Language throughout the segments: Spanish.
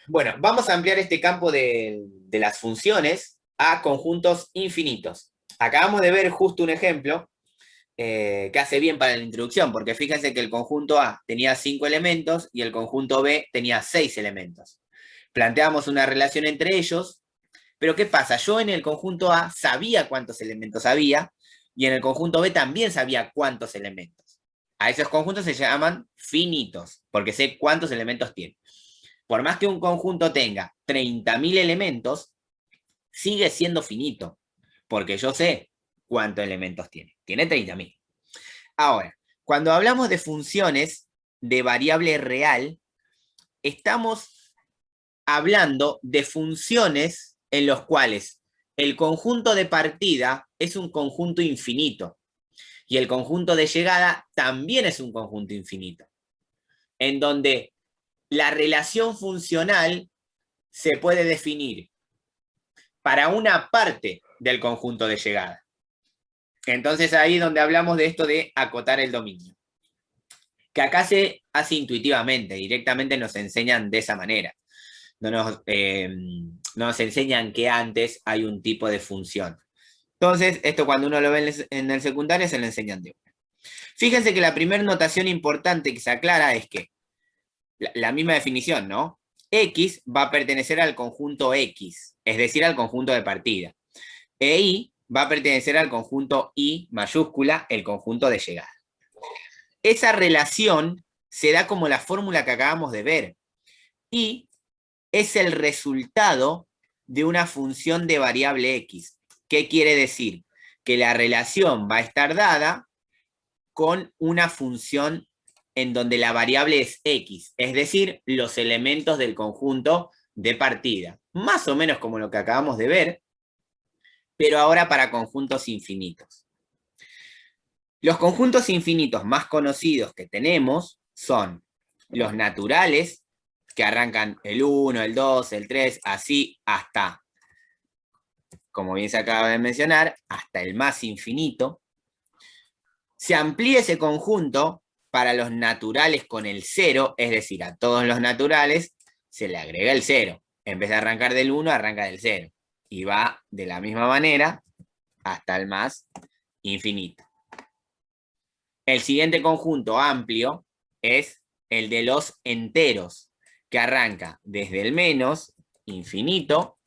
Bueno, vamos a ampliar este campo de las funciones a conjuntos infinitos. Acabamos de ver justo un ejemplo que hace bien para la introducción, porque fíjense que el conjunto A tenía 5 elementos y el conjunto B tenía 6 elementos. Planteamos una relación entre ellos, pero ¿qué pasa? Yo en el conjunto A sabía cuántos elementos había y en el conjunto B también sabía cuántos elementos. A esos conjuntos se llaman finitos, porque sé cuántos elementos tiene. Por más que un conjunto tenga 30.000 elementos, sigue siendo finito, porque yo sé cuántos elementos tiene. Tiene 30.000. Ahora, cuando hablamos de funciones de variable real, estamos hablando de funciones en los cuales el conjunto de partida es un conjunto infinito y el conjunto de llegada también es un conjunto infinito, en donde la relación funcional se puede definir para una parte del conjunto de llegada. Entonces ahí es donde hablamos de esto de acotar el dominio, que acá se hace intuitivamente, directamente nos enseñan de esa manera. No nos enseñan que antes hay un tipo de función. Entonces, esto cuando uno lo ve en el secundario se lo enseñan de una. Fíjense que la primera notación importante que se aclara es que la misma definición, ¿no? X va a pertenecer al conjunto X, es decir, al conjunto de partida. E Y va a pertenecer al conjunto Y mayúscula, el conjunto de llegada. Esa relación se da como la fórmula que acabamos de ver. Y es el resultado de una función de variable X. ¿Qué quiere decir? Que la relación va a estar dada con una función en donde la variable es X, es decir, los elementos del conjunto de partida. Más o menos como lo que acabamos de ver, pero ahora para conjuntos infinitos. Los conjuntos infinitos más conocidos que tenemos son los naturales, que arrancan el 1, el 2, el 3, así hasta, como bien se acaba de mencionar, hasta el más infinito. Se amplía ese conjunto para los naturales con el 0, es decir, a todos los naturales se le agrega el 0. En vez de arrancar del 1, arranca del 0. Y va de la misma manera hasta el más infinito. El siguiente conjunto amplio es el de los enteros, que arranca desde el menos infinito,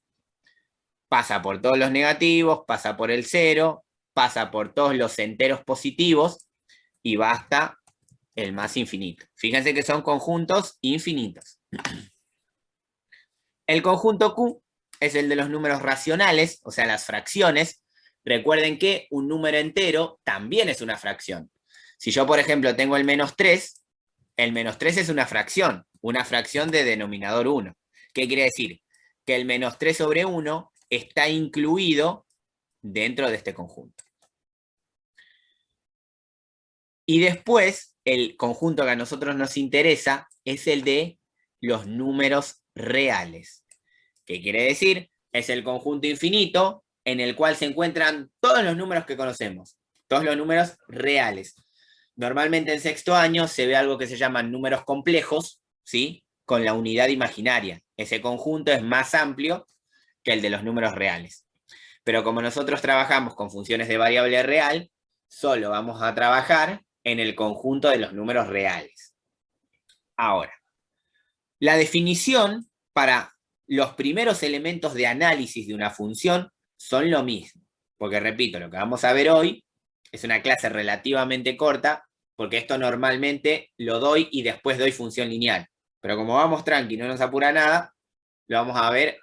pasa por todos los negativos, pasa por el 0, pasa por todos los enteros positivos y va hasta el más infinito. Fíjense que son conjuntos infinitos. El conjunto Q es el de los números racionales, o sea, las fracciones. Recuerden que un número entero también es una fracción. Si yo, por ejemplo, tengo el -3, el -3 es una fracción de denominador 1. ¿Qué quiere decir? Que el -3 sobre 1 está incluido dentro de este conjunto. Y después, el conjunto que a nosotros nos interesa es el de los números reales. ¿Qué quiere decir? Es el conjunto infinito en el cual se encuentran todos los números que conocemos, todos los números reales. Normalmente en sexto año se ve algo que se llaman números complejos, ¿sí? Con la unidad imaginaria. Ese conjunto es más amplio que el de los números reales. Pero como nosotros trabajamos con funciones de variable real, solo vamos a trabajar en el conjunto de los números reales. Ahora, la definición para los primeros elementos de análisis de una función son lo mismo. Porque repito, lo que vamos a ver hoy es una clase relativamente corta, porque esto normalmente lo doy y después doy función lineal. Pero como vamos tranqui, no nos apura nada, lo vamos a ver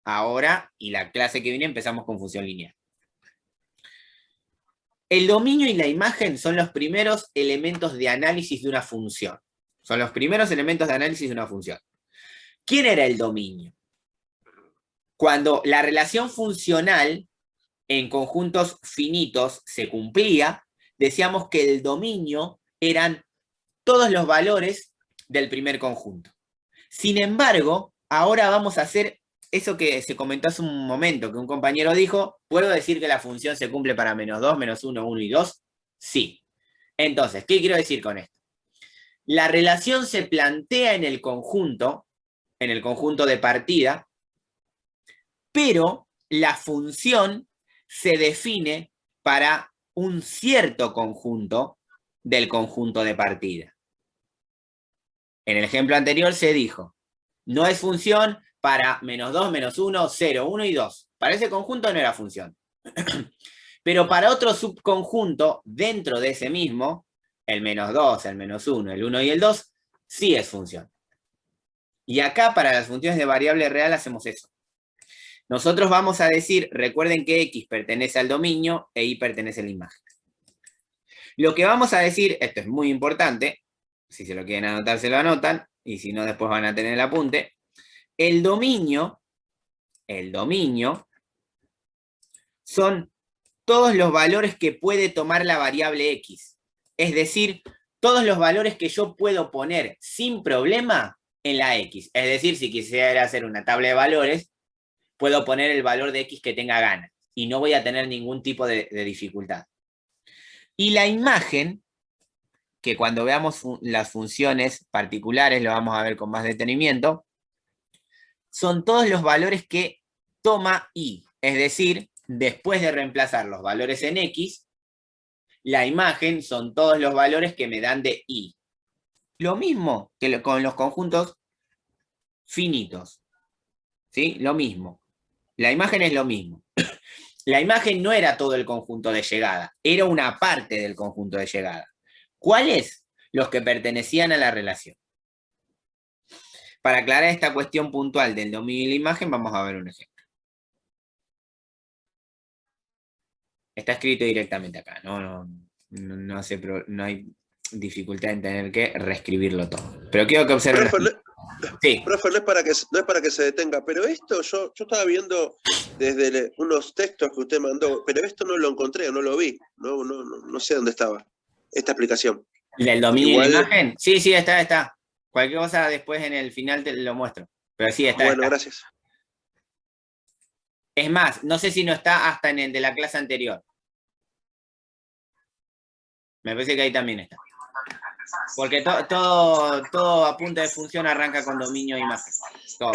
ahora y la clase que viene empezamos con función lineal. El dominio y la imagen son los primeros elementos de análisis de una función. Son los primeros elementos de análisis de una función. ¿Quién era el dominio? Cuando la relación funcional en conjuntos finitos se cumplía, decíamos que el dominio eran todos los valores del primer conjunto. Sin embargo, ahora vamos a hacer eso que se comentó hace un momento, que un compañero dijo, ¿puedo decir que la función se cumple para -2, -1, 1 y 2? Sí. Entonces, ¿qué quiero decir con esto? La relación se plantea en el conjunto en el conjunto de partida, pero la función se define para un cierto conjunto del conjunto de partida. En el ejemplo anterior se dijo, no es función para -2, -1, 0, 1 y 2. Para ese conjunto no era función. Pero para otro subconjunto, dentro de ese mismo, el -2, el -1, el 1 y el 2, sí es función. Y acá para las funciones de variable real hacemos eso. Nosotros vamos a decir, recuerden que X pertenece al dominio e Y pertenece a la imagen. Lo que vamos a decir, esto es muy importante, si se lo quieren anotar se lo anotan, y si no después van a tener el apunte. El dominio son todos los valores que puede tomar la variable X. Es decir, todos los valores que yo puedo poner sin problema en la X. Es decir, si quisiera hacer una tabla de valores, puedo poner el valor de X que tenga ganas y no voy a tener ningún tipo de dificultad. Y la imagen, que cuando veamos las funciones particulares lo vamos a ver con más detenimiento, son todos los valores que toma Y. Es decir, después de reemplazar los valores en X, la imagen son todos los valores que me dan de Y. Lo mismo que con los conjuntos finitos. ¿Sí? Lo mismo. La imagen es lo mismo. La imagen no era todo el conjunto de llegada, era una parte del conjunto de llegada. ¿Cuáles? Los que pertenecían a la relación. Para aclarar esta cuestión puntual del dominio y la imagen, vamos a ver un ejemplo. Está escrito directamente acá, no hay dificultad en tener que reescribirlo todo. Pero quiero que observen. Sí. Profe, no es para que se detenga, pero esto yo estaba viendo desde unos textos que usted mandó, pero esto no lo encontré, no lo vi, no sé dónde estaba esta explicación. ¿Del dominio y la imagen? Sí, está. Cualquier cosa después en el final te lo muestro. Pero sí, está. Bueno, gracias. Es más, no sé si no está hasta en el de la clase anterior. Me parece que ahí también está. Porque todo apunte de función arranca con dominio e imagen. Todo.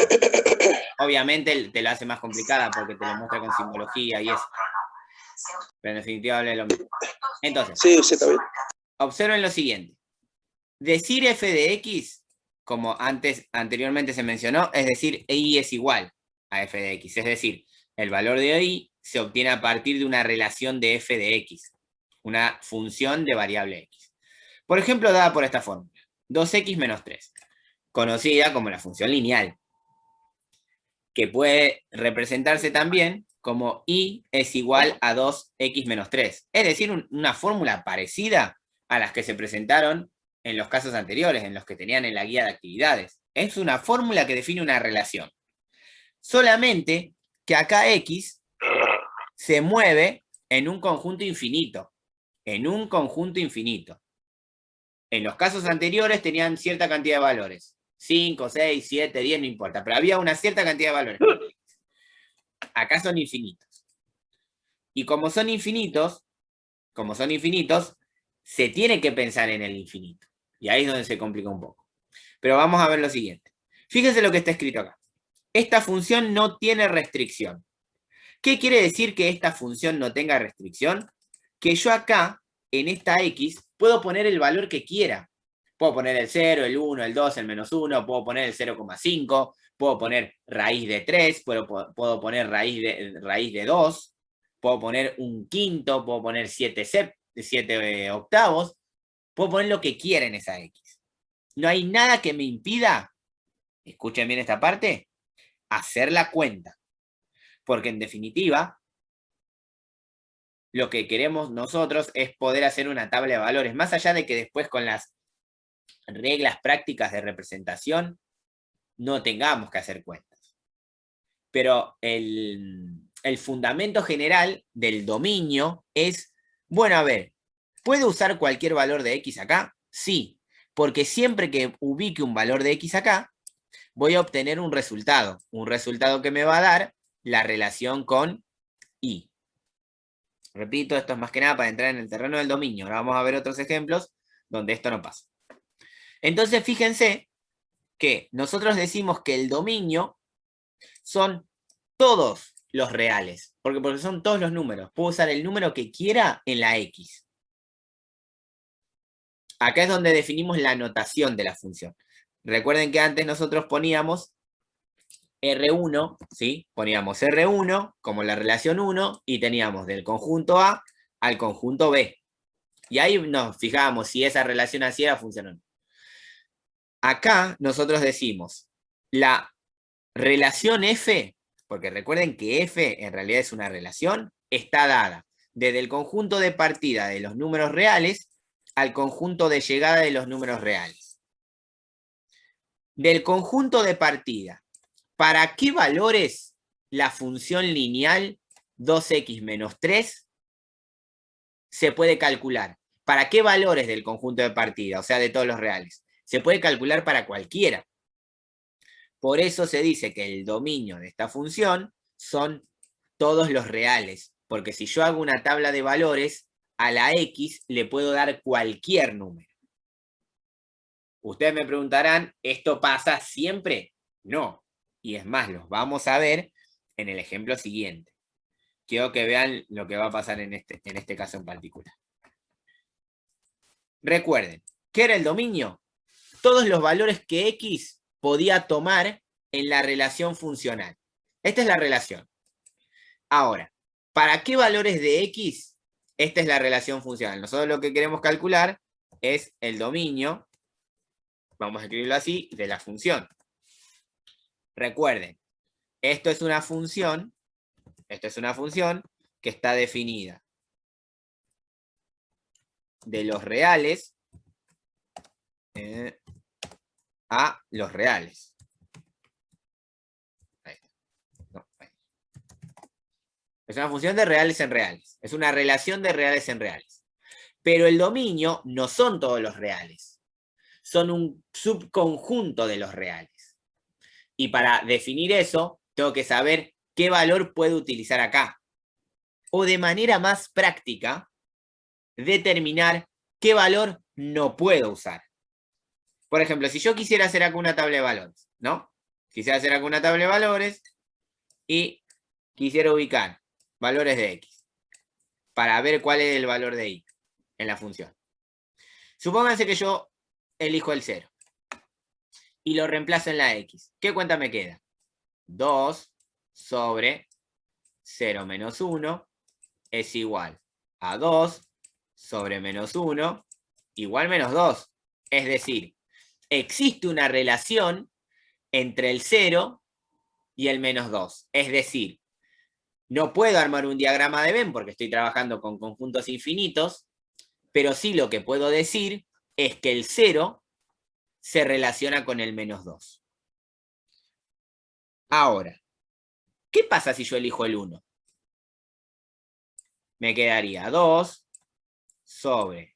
Obviamente te lo hace más complicada porque te lo muestra con simbología y eso. Pero en definitiva habla de lo mismo. Entonces, sí, está bien. Observen lo siguiente. Decir f de x, como anteriormente se mencionó, es decir, y es igual a f de x. Es decir, el valor de y se obtiene a partir de una relación de f de x, una función de variable x. Por ejemplo, dada por esta fórmula, 2x menos 3, conocida como la función lineal, que puede representarse también como y es igual a 2x menos 3. Es decir, una fórmula parecida a las que se presentaron en los casos anteriores, en los que tenían en la guía de actividades. Es una fórmula que define una relación. Solamente que acá x se mueve en un conjunto infinito. En un conjunto infinito. En los casos anteriores tenían cierta cantidad de valores. 5, 6, 7, 10, no importa. Pero había una cierta cantidad de valores. Acá son infinitos. Y como son infinitos, se tiene que pensar en el infinito. Y ahí es donde se complica un poco. Pero vamos a ver lo siguiente. Fíjense lo que está escrito acá. Esta función no tiene restricción. ¿Qué quiere decir que esta función no tenga restricción? Que yo acá, en esta x, puedo poner el valor que quiera. Puedo poner el 0, el 1, el 2, el -1, puedo poner el 0,5, puedo poner raíz de 3, puedo poner raíz de 2, puedo poner un quinto, puedo poner 7 octavos, puedo poner lo que quiera en esa x. No hay nada que me impida, escuchen bien esta parte, hacer la cuenta. Porque en definitiva, lo que queremos nosotros es poder hacer una tabla de valores, más allá de que después con las reglas prácticas de representación no tengamos que hacer cuentas. Pero el fundamento general del dominio es, bueno, a ver, ¿puedo usar cualquier valor de x acá? Sí, porque siempre que ubique un valor de x acá, voy a obtener un resultado que me va a dar la relación con y. Repito, esto es más que nada para entrar en el terreno del dominio. Ahora vamos a ver otros ejemplos donde esto no pasa. Entonces, fíjense que nosotros decimos que el dominio son todos los reales, porque son todos los números. Puedo usar el número que quiera en la X. Acá es donde definimos la notación de la función. Recuerden que antes nosotros poníamos R1, ¿sí? Poníamos R1 como la relación 1 y teníamos del conjunto A al conjunto B. Y ahí nos fijábamos si esa relación así era función o no. Acá nosotros decimos la relación F, porque recuerden que F en realidad es una relación, está dada desde el conjunto de partida de los números reales al conjunto de llegada de los números reales. Del conjunto de partida, ¿para qué valores la función lineal 2x menos 3 se puede calcular? ¿Para qué valores del conjunto de partida, o sea, de todos los reales? Se puede calcular para cualquiera. Por eso se dice que el dominio de esta función son todos los reales, porque si yo hago una tabla de valores, a la x le puedo dar cualquier número. Ustedes me preguntarán, ¿esto pasa siempre? No. Y es más, los vamos a ver en el ejemplo siguiente. Quiero que vean lo que va a pasar en este caso en particular. Recuerden, ¿qué era el dominio? Todos los valores que x podía tomar en la relación funcional. Esta es la relación. Ahora, ¿para qué valores de x? Esta es la relación funcional. Nosotros lo que queremos calcular es el dominio, vamos a escribirlo así, de la función. Recuerden, esto es una función que está definida de los reales a los reales. Es una función de reales en reales. Es una relación de reales en reales. Pero el dominio no son todos los reales. Son un subconjunto de los reales. Y para definir eso, tengo que saber qué valor puedo utilizar acá. O de manera más práctica, determinar qué valor no puedo usar. Por ejemplo, si yo quisiera hacer acá una tabla de valores, ¿no? Quisiera hacer acá una tabla de valores y quisiera ubicar valores de x para ver cuál es el valor de y en la función. Supónganse que yo elijo el 0 y lo reemplazo en la x. ¿Qué cuenta me queda? 2 sobre 0 menos 1 es igual a 2 sobre menos 1 igual menos 2. Es decir, existe una relación entre el 0 y el menos 2. Es decir, no puedo armar un diagrama de Venn porque estoy trabajando con conjuntos infinitos, pero sí lo que puedo decir es que el 0 se relaciona con el menos 2. Ahora, ¿qué pasa si yo elijo el 1? Me quedaría 2 sobre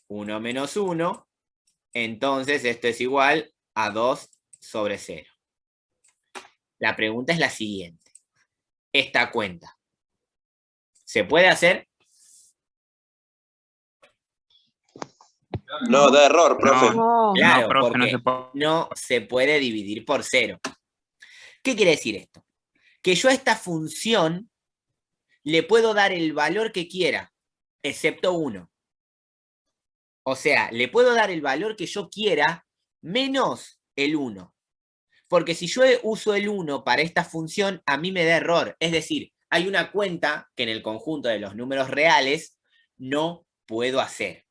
1 menos 1, entonces esto es igual a 2 sobre 0. La pregunta es la siguiente. Esta cuenta, ¿se puede hacer? No, da error, profe. No, Claro, no, profe, porque no se puede dividir por 0. ¿Qué quiere decir esto? Que yo a esta función le puedo dar el valor que quiera, excepto 1. O sea, le puedo dar el valor que yo quiera menos el 1. Porque si yo uso el 1 para esta función, a mí me da error. Es decir, hay una cuenta que en el conjunto de los números reales no puedo hacer.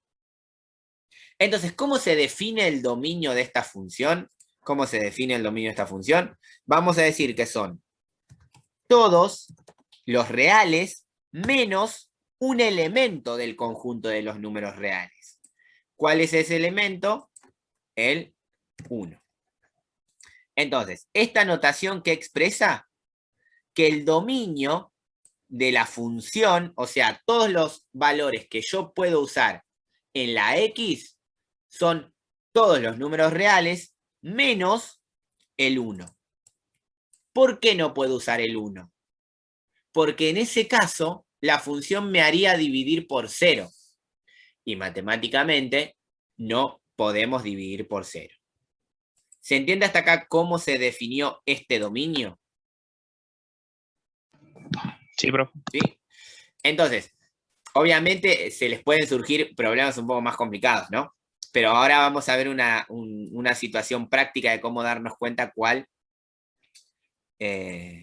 Entonces, ¿cómo se define el dominio de esta función? ¿Cómo se define el dominio de esta función? Vamos a decir que son todos los reales menos un elemento del conjunto de los números reales. ¿Cuál es ese elemento? El 1. Entonces, esta notación que expresa que el dominio de la función, o sea, todos los valores que yo puedo usar en la x son todos los números reales menos el 1. ¿Por qué no puedo usar el 1? Porque en ese caso la función me haría dividir por 0. Y matemáticamente no podemos dividir por 0. ¿Se entiende hasta acá cómo se definió este dominio? Sí, profe. ¿Sí? Entonces, obviamente se les pueden surgir problemas un poco más complicados, ¿no? Pero ahora vamos a ver una situación práctica de cómo darnos cuenta cuál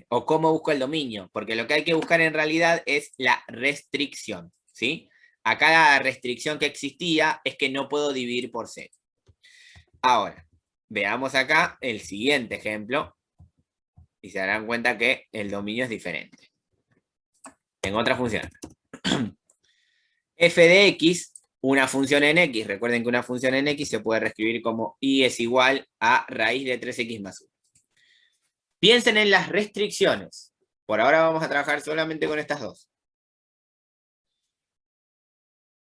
o cómo busco el dominio, porque lo que hay que buscar en realidad es la restricción, ¿sí? Acá la restricción que existía es que no puedo dividir por 0. Ahora, veamos acá el siguiente ejemplo y se darán cuenta que el dominio es diferente. En otra función. F de X, una función en X, recuerden que una función en X se puede reescribir como Y es igual a raíz de 3X más 1. Piensen en las restricciones. Por ahora vamos a trabajar solamente con estas dos.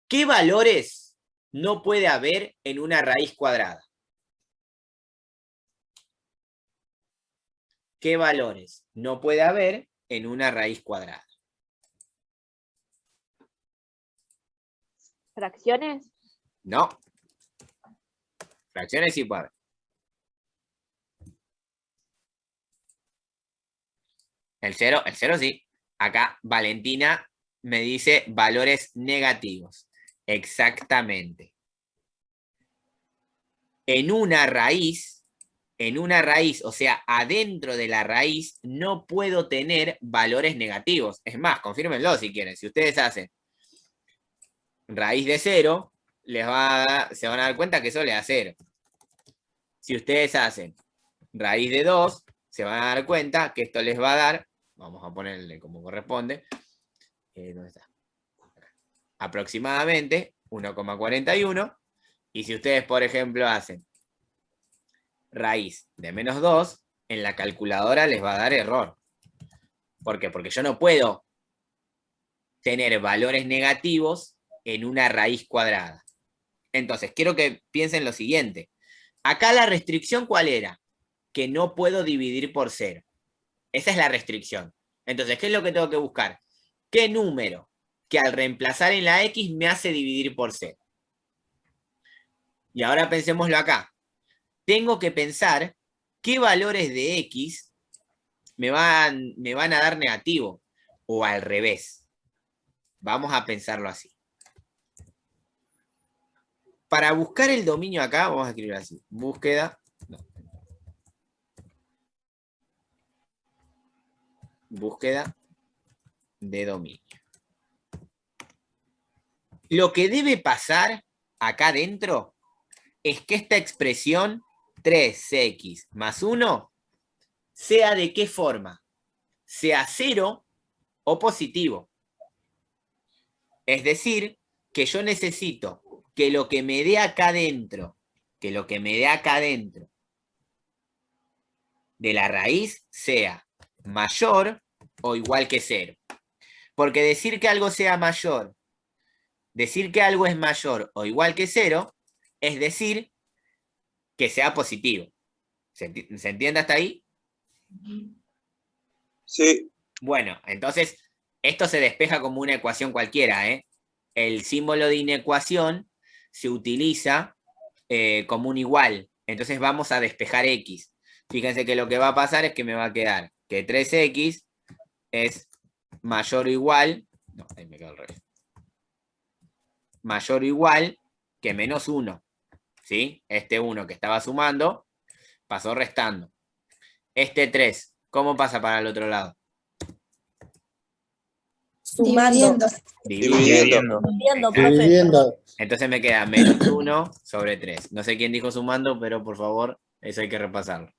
¿Qué valores no puede haber en una raíz cuadrada? ¿Qué valores no puede haber en una raíz cuadrada? ¿Fracciones? No. Fracciones sí puede haber. El 0 sí. Acá Valentina me dice valores negativos. Exactamente. En una raíz, o sea, adentro de la raíz, no puedo tener valores negativos. Es más, confírmenlo si quieren. Si ustedes hacen raíz de 0, se van a dar cuenta que eso le da 0. Si ustedes hacen raíz de 2, se van a dar cuenta que esto les va a dar, vamos a ponerle como corresponde, ¿dónde está? Aproximadamente 1,41. Y si ustedes, por ejemplo, hacen raíz de menos 2, en la calculadora les va a dar error. ¿Por qué? Porque yo no puedo tener valores negativos en una raíz cuadrada. Entonces, quiero que piensen lo siguiente. Acá la restricción, ¿cuál era? Que no puedo dividir por 0. Esa es la restricción. Entonces, ¿qué es lo que tengo que buscar? ¿Qué número que al reemplazar en la X me hace dividir por 0? Y ahora pensémoslo acá. Tengo que pensar qué valores de X me van a dar negativo o al revés. Vamos a pensarlo así. Para buscar el dominio acá, vamos a escribir así. Búsqueda. No. Búsqueda de dominio. Lo que debe pasar acá adentro es que esta expresión 3x más 1 sea de qué forma, sea 0 o positivo. Es decir, que yo necesito que lo que me dé acá adentro, de la raíz sea mayor o igual que 0. Porque decir que algo sea mayor, decir que algo es mayor o igual que 0, es decir que sea positivo. ¿Se entiende hasta ahí? Sí. Bueno, entonces, esto se despeja como una ecuación cualquiera, ¿eh? El símbolo de inecuación se utiliza como un igual. Entonces vamos a despejar X. Fíjense que lo que va a pasar es que me va a quedar que 3X es mayor o igual, no, ahí me quedó al revés, mayor o igual que menos 1. ¿Sí? Este 1 que estaba sumando pasó restando. Este 3, ¿cómo pasa para el otro lado? Sumando. Dividiendo. Dividiendo. Entonces me queda menos 1 sobre 3. No sé quién dijo sumando, pero por favor, eso hay que repasarlo.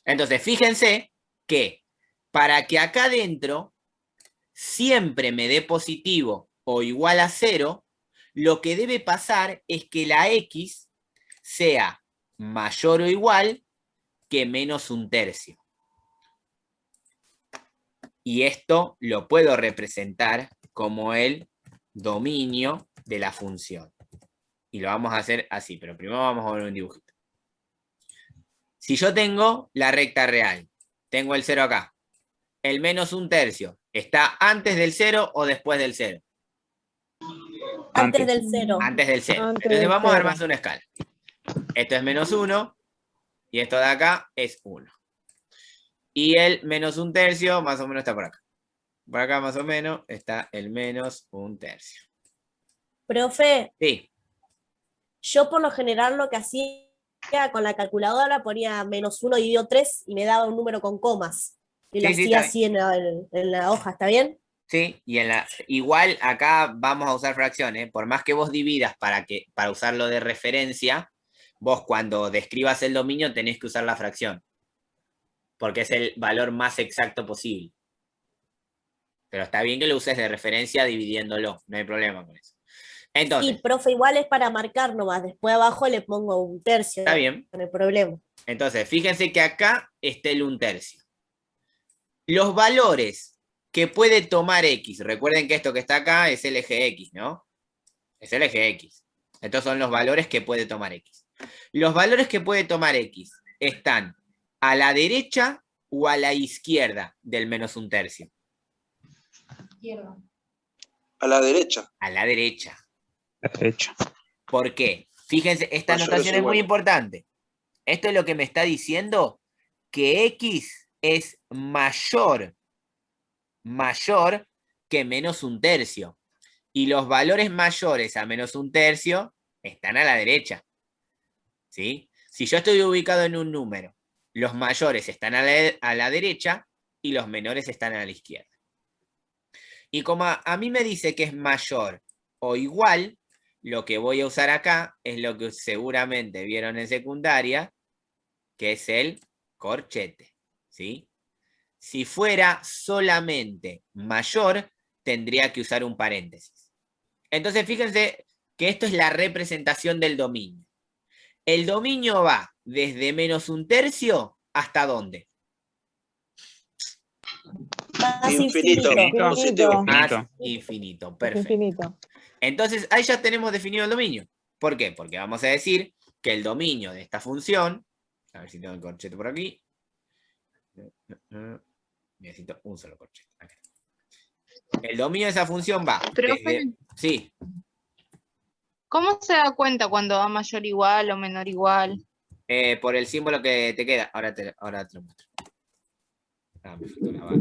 Entonces, fíjense que para que acá adentro siempre me dé positivo o igual a 0, lo que debe pasar es que la X sea mayor o igual que menos 1/3. Y esto lo puedo representar como el dominio de la función. Y lo vamos a hacer así, pero primero vamos a ver un dibujito. Si yo tengo la recta real, tengo el 0 acá, el menos 1/3, ¿está antes del 0 o después del 0? Antes del 0. Antes del 0. Antes Entonces del vamos a 0. armar una escala. Esto es menos 1, Y esto de acá es 1. Y el menos 1/3 más o menos está por acá. Por acá más o menos está el menos 1/3. Profe, Sí, yo por lo general lo que hacía con la calculadora ponía -1 dividido 3 y me daba un número con comas. Y lo sí, sí, hacía está bien. así en la hoja, ¿está bien? Sí, y igual acá vamos a usar fracciones. Por más que vos dividas para usarlo de referencia, vos cuando describas el dominio tenés que usar la fracción. Porque es el valor más exacto posible. Pero está bien que lo uses de referencia dividiéndolo, no hay problema con eso. Sí, Entonces, profe, igual es para marcar nomás. Después abajo le pongo 1/3, está bien. no hay problema. Entonces, fíjense que acá está el 1/3. Los valores que puede tomar X, recuerden que esto que está acá es el eje X, ¿no? Es el eje X. Estos son los valores que puede tomar X. Los valores que puede tomar X están a la derecha o a la izquierda del menos 1/3. A la derecha. A la derecha. Derecha. ¿Por qué? Fíjense, esta Mayores anotación o es muy iguales. importante. Esto es lo que me está diciendo que X es mayor que menos 1/3. Y los valores mayores a menos 1/3 están a la derecha. ¿Sí? Si yo estoy ubicado en un número, los mayores están a la derecha y los menores están a la izquierda. Y como a mí me dice que es mayor o igual, lo que voy a usar acá es lo que seguramente vieron en secundaria, que es el corchete. ¿Sí? Si fuera solamente mayor, tendría que usar un paréntesis. Entonces, fíjense que esto es la representación del dominio. El dominio va desde menos 1/3 hasta ¿dónde? Más Infinito. infinito. Positivo. Más Infinito. infinito. Perfecto. Infinito. Entonces, ahí ya tenemos definido el dominio. ¿Por qué? Porque vamos a decir que el dominio de esta función, a ver si tengo el corchete por aquí. Necesito un solo corchete. Acá. El dominio de esa función va Profe, desde... Sí, ¿cómo se da cuenta cuando va mayor igual o menor igual? por el símbolo que te queda. Ahora te lo muestro. Me faltó la barra.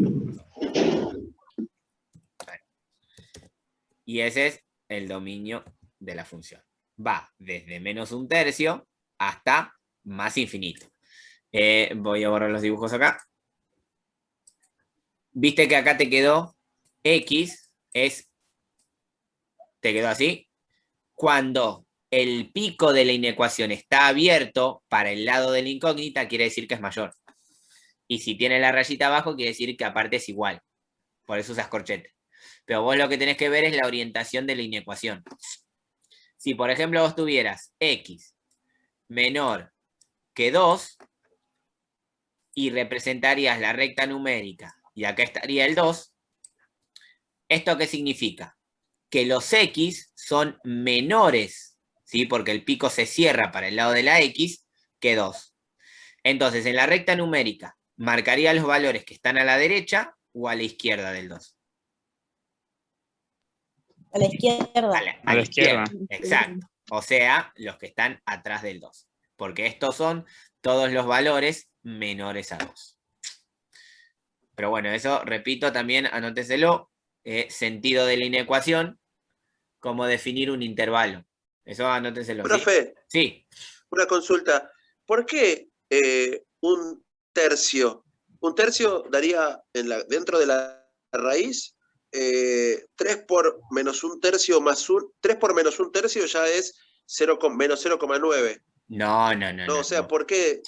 Y ese es el dominio de la función. Va desde menos 1/3 hasta más infinito. Voy a borrar los dibujos acá. Viste que acá te quedó X, te quedó así. Cuando el pico de la inecuación está abierto para el lado de la incógnita, quiere decir que es mayor. Y si tiene la rayita abajo, quiere decir que aparte es igual. Por eso usas corchete. Pero vos lo que tenés que ver es la orientación de la inecuación. Si, por ejemplo, vos tuvieras X menor que 2 y representarías la recta numérica y acá estaría el 2, ¿esto qué significa? Que los X son menores, ¿sí? Porque el pico se cierra para el lado de la X que 2. Entonces, en la recta numérica, marcaría los valores que están a la derecha o a la izquierda del 2. A la izquierda. A la izquierda. Exacto. O sea, los que están atrás del 2. Porque estos son todos los valores menores a 2. Pero bueno, eso, repito, también anóteselo. Sentido de la inecuación, como definir un intervalo. Eso anóteselo. Profe, ¿sí? una consulta. ¿Por qué un tercio? Un tercio daría dentro de la raíz 3 por menos 1/3 más 1. 3 por menos 1/3 ya es menos 0,9. No. No, o sea, ¿por qué?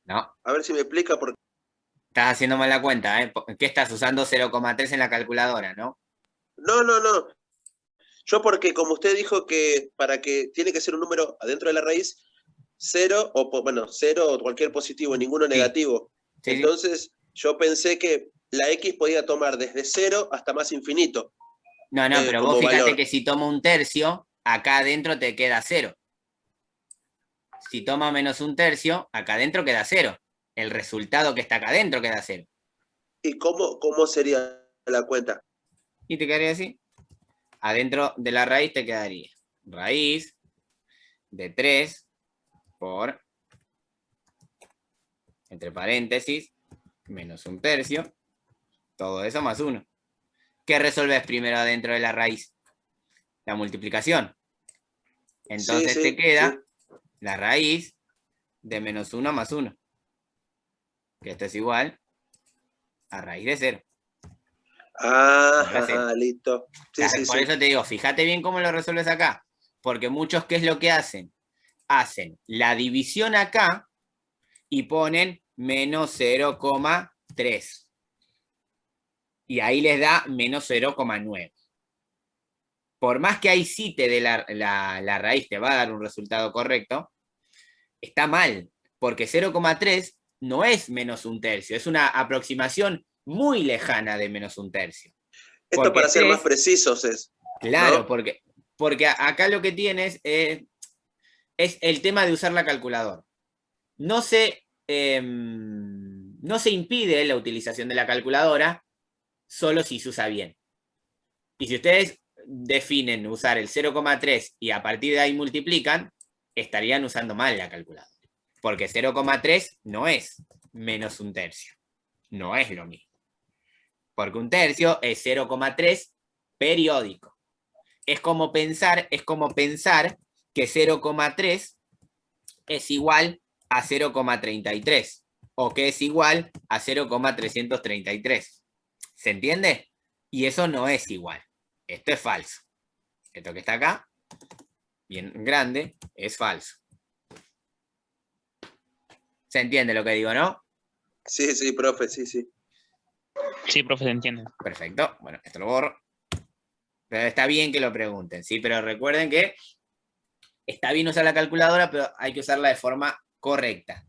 No. A ver si me explica por qué. Estás haciendo mal la cuenta, ¿eh? ¿Qué estás usando 0,3 en la calculadora, no? No. Yo porque como usted dijo que para que tiene que ser un número adentro de la raíz, 0 o cualquier positivo, ninguno negativo. Sí. Entonces yo pensé que la X podía tomar desde 0 hasta más infinito. No, pero vos fíjate que si toma 1/3, acá adentro te queda 0. Si toma menos 1/3, acá adentro queda 0. El resultado que está acá adentro queda 0. ¿Y cómo sería la cuenta? Y te quedaría así. Adentro de la raíz te quedaría raíz de 3 por entre paréntesis, menos 1/3, todo eso más 1. ¿Qué resolves primero dentro de la raíz? La multiplicación. Entonces Sí, te sí, queda sí. la raíz de menos 1 más 1. Que esto es igual a raíz de 0. Ah, Igual a 0. ajá, listo. Sí, Claro, sí, por sí. eso te digo, fíjate bien cómo lo resuelves acá. Porque muchos, ¿qué es lo que hacen? Hacen la división acá y ponen menos 0,3. Y ahí les da menos 0,9. Por más que ahí sí te dé la raíz, te va a dar un resultado correcto, está mal, porque 0,3 no es menos 1/3, es una aproximación muy lejana de menos 1/3. Esto Porque para ser más 3, precisos es, claro, ¿no? porque acá lo que tienes es el tema de usar la calculadora. No se impide la utilización de la calculadora, solo si se usa bien. Y si ustedes definen usar el 0,3 y a partir de ahí multiplican, estarían usando mal la calculadora. Porque 0,3 no es menos 1/3. No es lo mismo. Porque 1/3 es 0,3 periódico. Es como pensar que 0,3 es igual a 0,33 o que es igual a 0,333. ¿Se entiende? Y eso no es igual. Esto es falso. Esto que está acá, bien grande, es falso. ¿Se entiende lo que digo, no? Sí, sí, profe, sí, sí. Sí, profe, se entiende. Perfecto. Bueno, esto lo borro. Pero está bien que lo pregunten, ¿sí? Pero recuerden que está bien usar la calculadora, pero hay que usarla de forma correcta.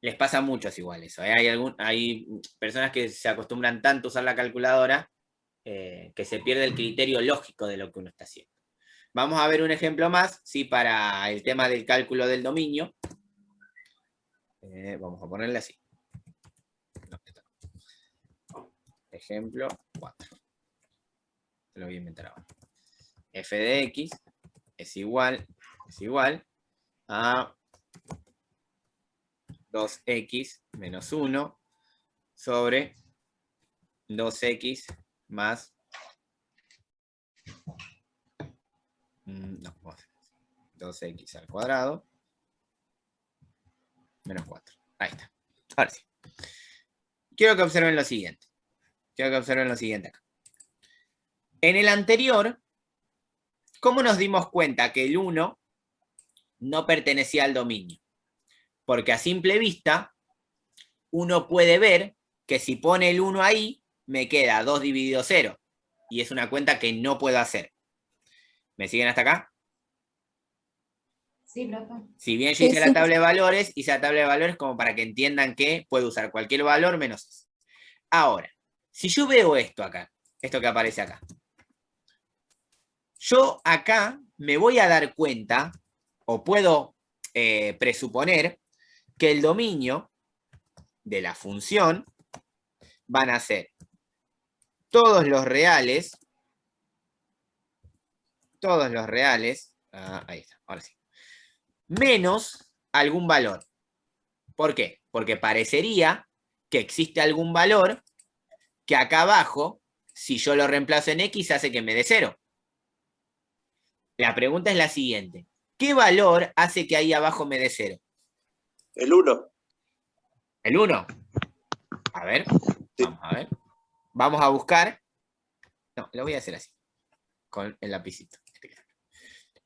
Les pasa a muchos igual eso, ¿eh? Hay personas que se acostumbran tanto a usar la calculadora que se pierde el criterio lógico de lo que uno está haciendo. Vamos a ver un ejemplo más, ¿sí? Para el tema del cálculo del dominio. Vamos a ponerle así. Ejemplo 4. Lo voy a inventar ahora. F de X es igual a 2X menos 1 sobre 2X más... No, 2X al cuadrado menos 4. Ahí está. Ahora sí. Quiero que observen lo siguiente. Acá. En el anterior, ¿cómo nos dimos cuenta que el 1 no pertenecía al dominio? Porque a simple vista, uno puede ver que si pone el 1 ahí, me queda 2 dividido 0. Y es una cuenta que no puedo hacer. ¿Me siguen hasta acá? Sí, profe. Si bien yo hice la tabla de valores, hice la tabla de valores como para que entiendan que puedo usar cualquier valor menos ese. Ahora, si yo veo esto acá, esto que aparece acá, yo acá me voy a dar cuenta, o puedo presuponer, que el dominio de la función van a ser todos los reales, ahí está, ahora sí, menos algún valor. ¿Por qué? Porque parecería que existe algún valor que acá abajo, si yo lo reemplazo en X, hace que me dé 0. La pregunta es la siguiente. ¿Qué valor hace que ahí abajo me dé 0? El 1. ¿El 1? A ver, Sí. vamos a ver. Vamos a buscar. No, lo voy a hacer así, con el lapicito.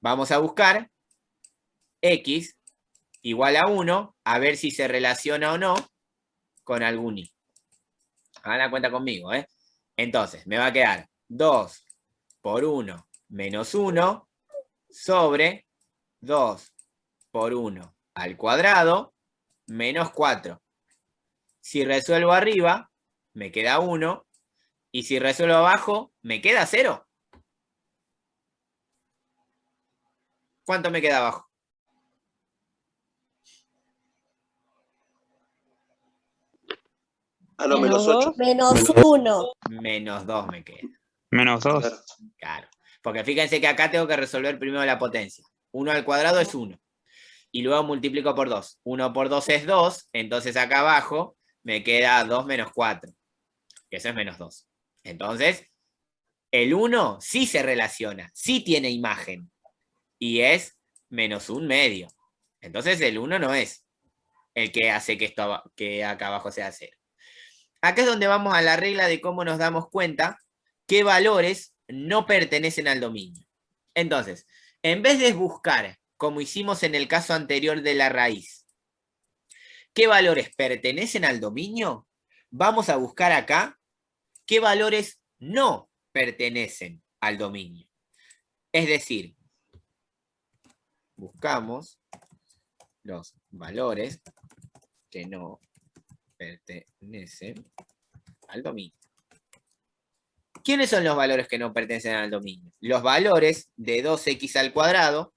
Vamos a buscar X igual a 1, a ver si se relaciona o no con algún Y. Hagan la cuenta conmigo, ¿eh? Entonces, me va a quedar 2 por 1 menos 1 sobre 2 por 1 al cuadrado menos 4. Si resuelvo arriba, me queda 1. Y si resuelvo abajo, me queda 0. ¿Cuánto me queda abajo? Ah, no, menos 8. Menos 1. Menos 2 me queda. Menos 2. Claro. Claro. Porque fíjense que acá tengo que resolver primero la potencia. 1 al cuadrado es 1. y luego multiplico por 2. 1 por 2 es 2, entonces acá abajo me queda 2 menos 4, que eso es menos 2. Entonces, el 1 sí se relaciona, sí tiene imagen, y es menos 1/2. Entonces el 1 no es el que hace que acá abajo sea 0. Acá es donde vamos a la regla de cómo nos damos cuenta qué valores no pertenecen al dominio. Entonces, en vez de buscar, como hicimos en el caso anterior de la raíz, qué valores pertenecen al dominio, vamos a buscar acá qué valores no pertenecen al dominio. Es decir, buscamos los valores que no pertenecen al dominio. ¿Quiénes son los valores que no pertenecen al dominio? Los valores de 2x al cuadrado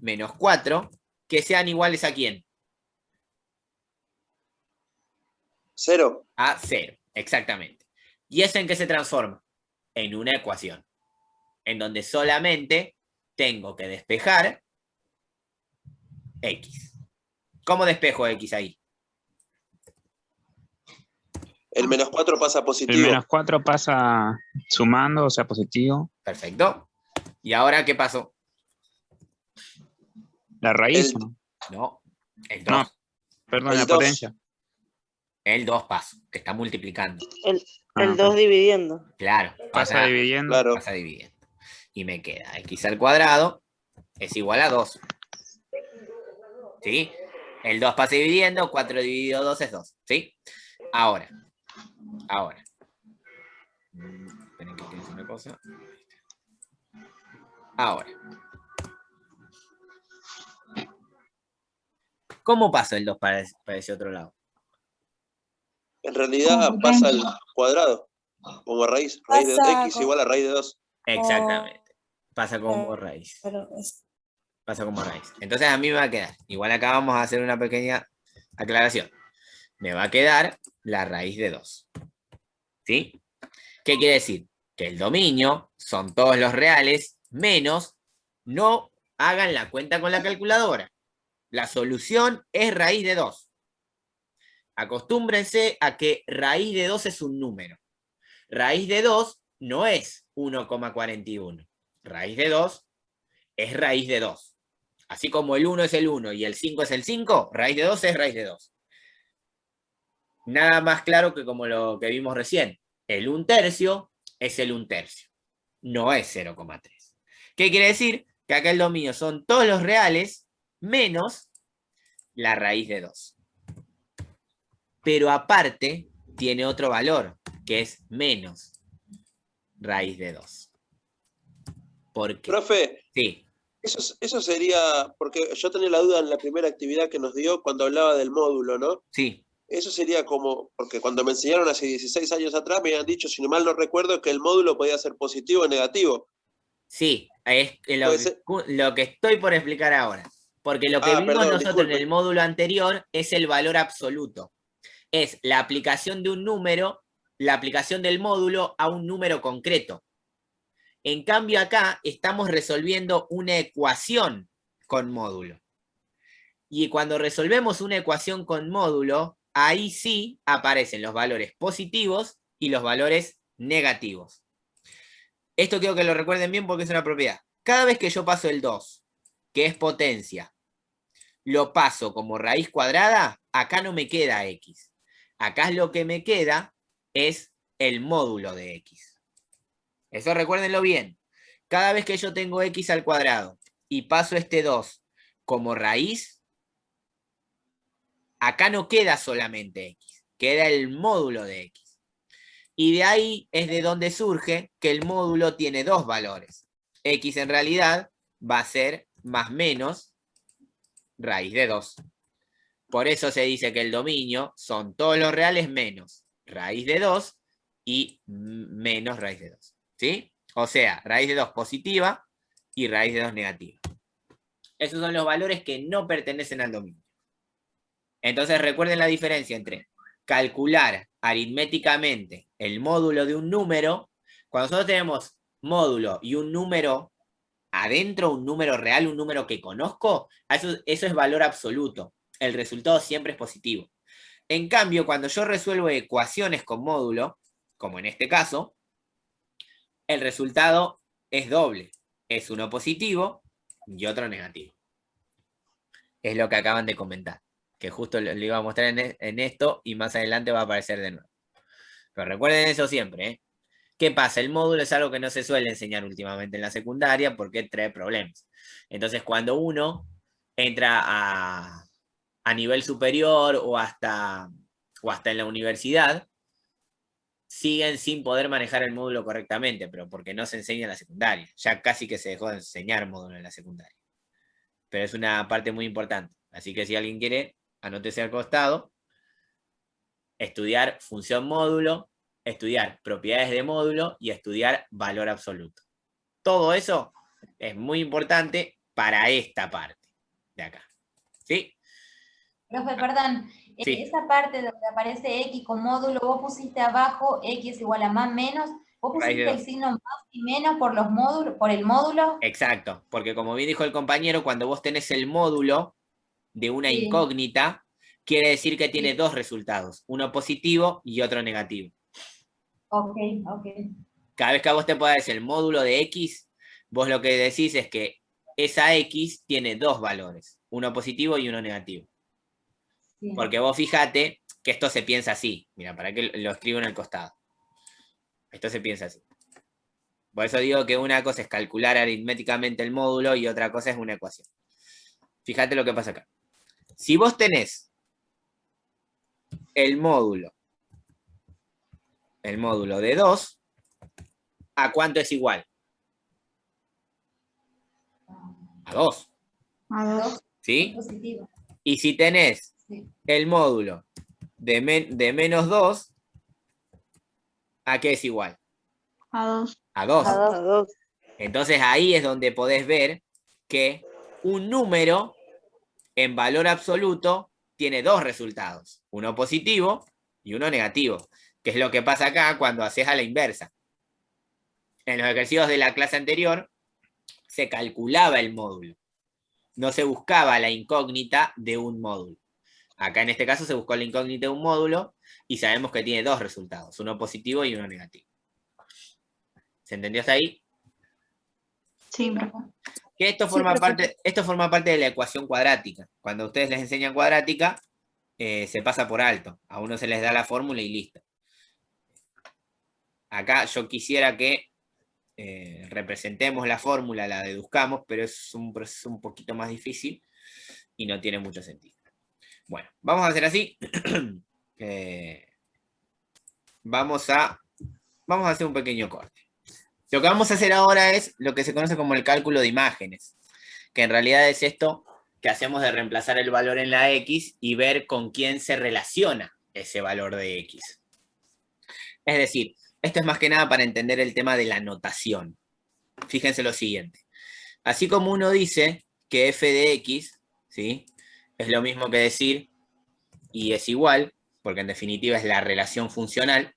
menos 4 que sean iguales ¿a quién? 0. A 0, exactamente. ¿Y eso en qué se transforma? En una ecuación, en donde solamente tengo que despejar x. ¿Cómo despejo x ahí? El menos 4 pasa El positivo. menos 4 pasa sumando, o sea, positivo. Perfecto. ¿Y ahora qué pasó? La raíz, El- ¿o no? No, el 2. No, perdón, el la 2. potencia. El 2 paso, que está multiplicando. Ah, El ok. 2 dividiendo. Claro, Pasa dividiendo. Claro. pasa dividiendo. Y me queda x al cuadrado es igual a 2. ¿Sí? El 2 pasa dividiendo, 4 dividido 2 es 2. ¿Sí? Ahora. Esperen que tienes una cosa. Ahora. ¿Cómo paso el 2 para ese otro lado? En realidad pasa al cuadrado, como raíz. Raíz de Pasa x con- igual a raíz de 2. Exactamente. Pasa como raíz. Pero es- Pasa como raíz. Entonces a mí me va a quedar. Igual acá vamos a hacer una pequeña aclaración. Me va a quedar la raíz de 2. ¿Sí? ¿Qué quiere decir? Que el dominio son todos los reales menos, no hagan la cuenta con la calculadora. La solución es raíz de 2. Acostúmbrense a que raíz de 2 es un número. Raíz de 2 no es 1,41. Raíz de 2 es raíz de 2. Así como el 1 es el 1 y el 5 es el 5, raíz de 2 es raíz de 2. Nada más claro que como lo que vimos recién. El 1/3 es el 1/3. No es 0,3. ¿Qué quiere decir? Que acá el dominio son todos los reales menos la raíz de 2. Pero aparte tiene otro valor, que es menos raíz de 2. ¿Por qué? Profe, Sí, eso sería, porque yo tenía la duda en la primera actividad que nos dio cuando hablaba del módulo, ¿no? sí. Eso sería como, porque cuando me enseñaron hace 16 años atrás, me habían dicho, si no mal no recuerdo, que el módulo podía ser positivo o negativo. Sí, es Puede ser. lo que estoy por explicar ahora. Porque lo que vimos Perdón, nosotros en disculpe. el módulo anterior es el valor absoluto. Es la aplicación de un número, la aplicación del módulo a un número concreto. En cambio acá estamos resolviendo una ecuación con módulo. Y cuando resolvemos una ecuación con módulo, ahí sí aparecen los valores positivos y los valores negativos. Esto quiero que lo recuerden bien porque es una propiedad. Cada vez que yo paso el 2, que es potencia, lo paso como raíz cuadrada, acá no me queda x. Acá lo que me queda es el módulo de x. Eso recuérdenlo bien. Cada vez que yo tengo x al cuadrado y paso este 2 como raíz, acá no queda solamente x, queda el módulo de x. Y de ahí es de donde surge que el módulo tiene dos valores. X en realidad va a ser más menos raíz de 2. Por eso se dice que el dominio son todos los reales menos raíz de 2 y menos raíz de 2. ¿Sí? O sea, raíz de 2 positiva y raíz de 2 negativa. Esos son los valores que no pertenecen al dominio. Entonces recuerden la diferencia entre calcular aritméticamente el módulo de un número. Cuando nosotros tenemos módulo y un número adentro un número real, un número que conozco, eso es valor absoluto. El resultado siempre es positivo. En cambio, cuando yo resuelvo ecuaciones con módulo, como en este caso, el resultado es doble. Es uno positivo y otro negativo. Es lo que acaban de comentar. Que justo lo iba a mostrar en esto y más adelante va a aparecer de nuevo. Pero recuerden eso siempre, ¿eh? ¿Qué pasa? El módulo es algo que no se suele enseñar últimamente en la secundaria porque trae problemas. Entonces, cuando uno entra a nivel superior o hasta en la universidad, siguen sin poder manejar el módulo correctamente, pero porque no se enseña en la secundaria. Ya casi que se dejó de enseñar módulo en la secundaria. Pero es una parte muy importante. Así que si alguien quiere, anótese al costado. Estudiar función módulo, estudiar propiedades de módulo y estudiar valor absoluto. Todo eso es muy importante para esta parte de acá. ¿Sí? Profe, perdón, Sí. esa parte donde aparece X con módulo, vos pusiste abajo X igual a más menos, vos Raíz de pusiste el dos. signo más y menos por los módulos, por el módulo. Exacto, porque como bien dijo el compañero, cuando vos tenés el módulo de una Sí. incógnita, quiere decir que tiene Sí. dos resultados, uno positivo y otro negativo. Ok, ok. Cada vez que a vos te pueda decir el módulo de X, vos lo que decís es que esa X tiene dos valores, uno positivo y uno negativo. Sí. Porque vos fíjate que esto se piensa así. Mira, para que lo escribo en el costado. Esto se piensa así. Por eso digo que una cosa es calcular aritméticamente el módulo y otra cosa es una ecuación. Fíjate lo que pasa acá. Si vos tenés el módulo de 2, ¿a cuánto es igual? A 2. A dos. ¿Sí? Positivo. Y si tenés Sí. el módulo de menos 2, ¿a qué es igual? A dos. A 2. A dos. Entonces ahí es donde podés ver que un número en valor absoluto tiene dos resultados, uno positivo y uno negativo, que es lo que pasa acá cuando haces a la inversa. En los ejercicios de la clase anterior se calculaba el módulo, no se buscaba la incógnita de un módulo. Acá en este caso se buscó la incógnita de un módulo y sabemos que tiene dos resultados, uno positivo y uno negativo. ¿Se entendió hasta ahí? Sí, profe. Que esto forma parte de la ecuación cuadrática. Cuando ustedes les enseñan cuadrática, se pasa por alto. A uno se les da la fórmula y listo. Acá yo quisiera que representemos la fórmula, la deduzcamos, pero es un proceso un poquito más difícil y no tiene mucho sentido. Bueno, vamos a hacer así. Vamos a hacer un pequeño corte. Lo que vamos a hacer ahora es lo que se conoce como el cálculo de imágenes, que en realidad es esto que hacemos de reemplazar el valor en la X y ver con quién se relaciona ese valor de X. Es decir, esto es más que nada para entender el tema de la notación. Fíjense lo siguiente. Así como uno dice que f de x, ¿sí?, es lo mismo que decir y es igual, porque en definitiva es la relación funcional.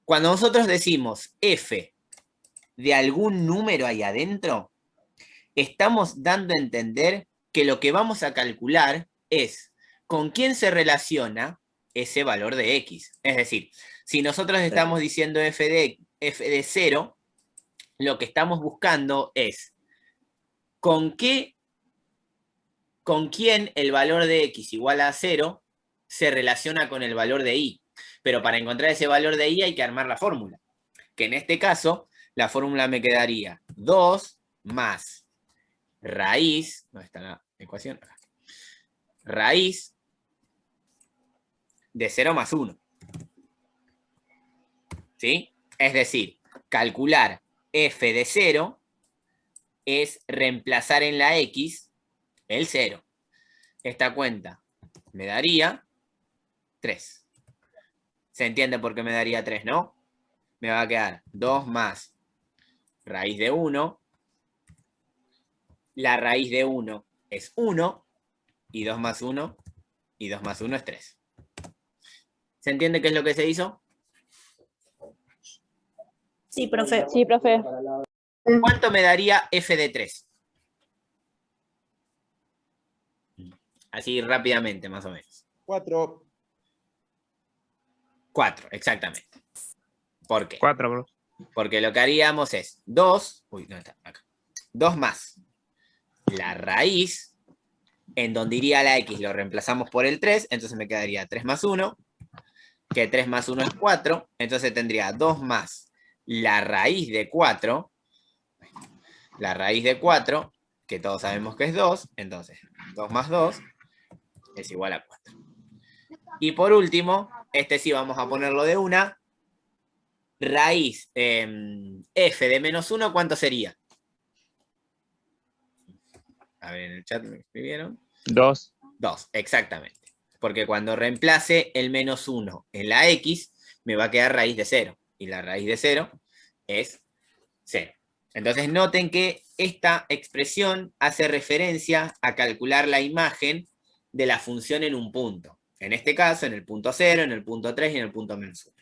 Cuando nosotros decimos f de algún número ahí adentro, estamos dando a entender que lo que vamos a calcular es con quién se relaciona ese valor de x. Es decir, si nosotros estamos diciendo f de 0, lo que estamos buscando es con quién el valor de x igual a 0 se relaciona con el valor de y. Pero para encontrar ese valor de y hay que armar la fórmula. Que en este caso, la fórmula me quedaría 2 más raíz, ¿dónde está la ecuación? Raíz de 0 más 1. ¿Sí? Es decir, calcular f de 0 es reemplazar en la x el 0. Esta cuenta me daría 3. ¿Se entiende por qué me daría 3, no? Me va a quedar 2 más raíz de 1. La raíz de 1 es 1. Y 2 más 1. Y 2 más 1 es 3. ¿Se entiende qué es lo que se hizo? Sí, profe. Sí, profe. ¿Cuánto me daría f de 3? Así rápidamente, más o menos. 4. 4, exactamente. ¿Por qué? 4, bro. Porque lo que haríamos es 2, uy, no está, acá. 2 más la raíz, en donde iría la x lo reemplazamos por el 3, entonces me quedaría 3 más 1, que 3 más 1 es 4, entonces tendría 2 más la raíz de 4, que todos sabemos que es 2, entonces 2 más 2 es igual a 4. Y por último, este sí vamos a ponerlo de una, raíz f de menos 1, ¿cuánto sería? A ver, en el chat me escribieron. 2. 2, exactamente. Porque cuando reemplace el menos 1 en la x, me va a quedar raíz de 0. Y la raíz de 0 es 0. Entonces noten que esta expresión hace referencia a calcular la imagen de la función en un punto. En este caso, en el punto 0, en el punto 3 y en el punto menos 1.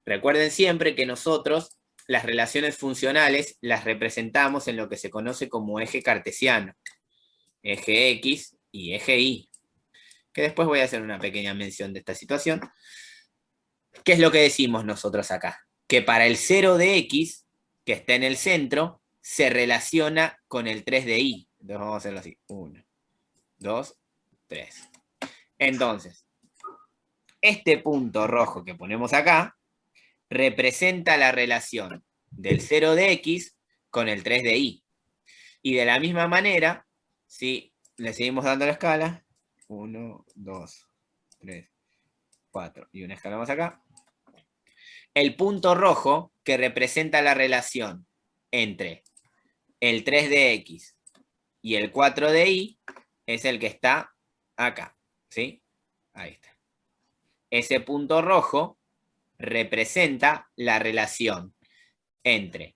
Recuerden siempre que nosotros las relaciones funcionales las representamos en lo que se conoce como eje cartesiano. Eje X y eje Y. Que después voy a hacer una pequeña mención de esta situación. ¿Qué es lo que decimos nosotros acá? Que para el 0 de X, que está en el centro, se relaciona con el 3 de Y. Entonces vamos a hacerlo así. 1, 2, 3. Entonces, este punto rojo que ponemos acá representa la relación del 0 de X con el 3 de Y. Y de la misma manera, si le seguimos dando la escala, 1, 2, 3, 4, y una escala más acá, el punto rojo que representa la relación entre el 3 de X y el 4 de Y es el que está acá, ¿sí? Ahí está. Ese punto rojo representa la relación entre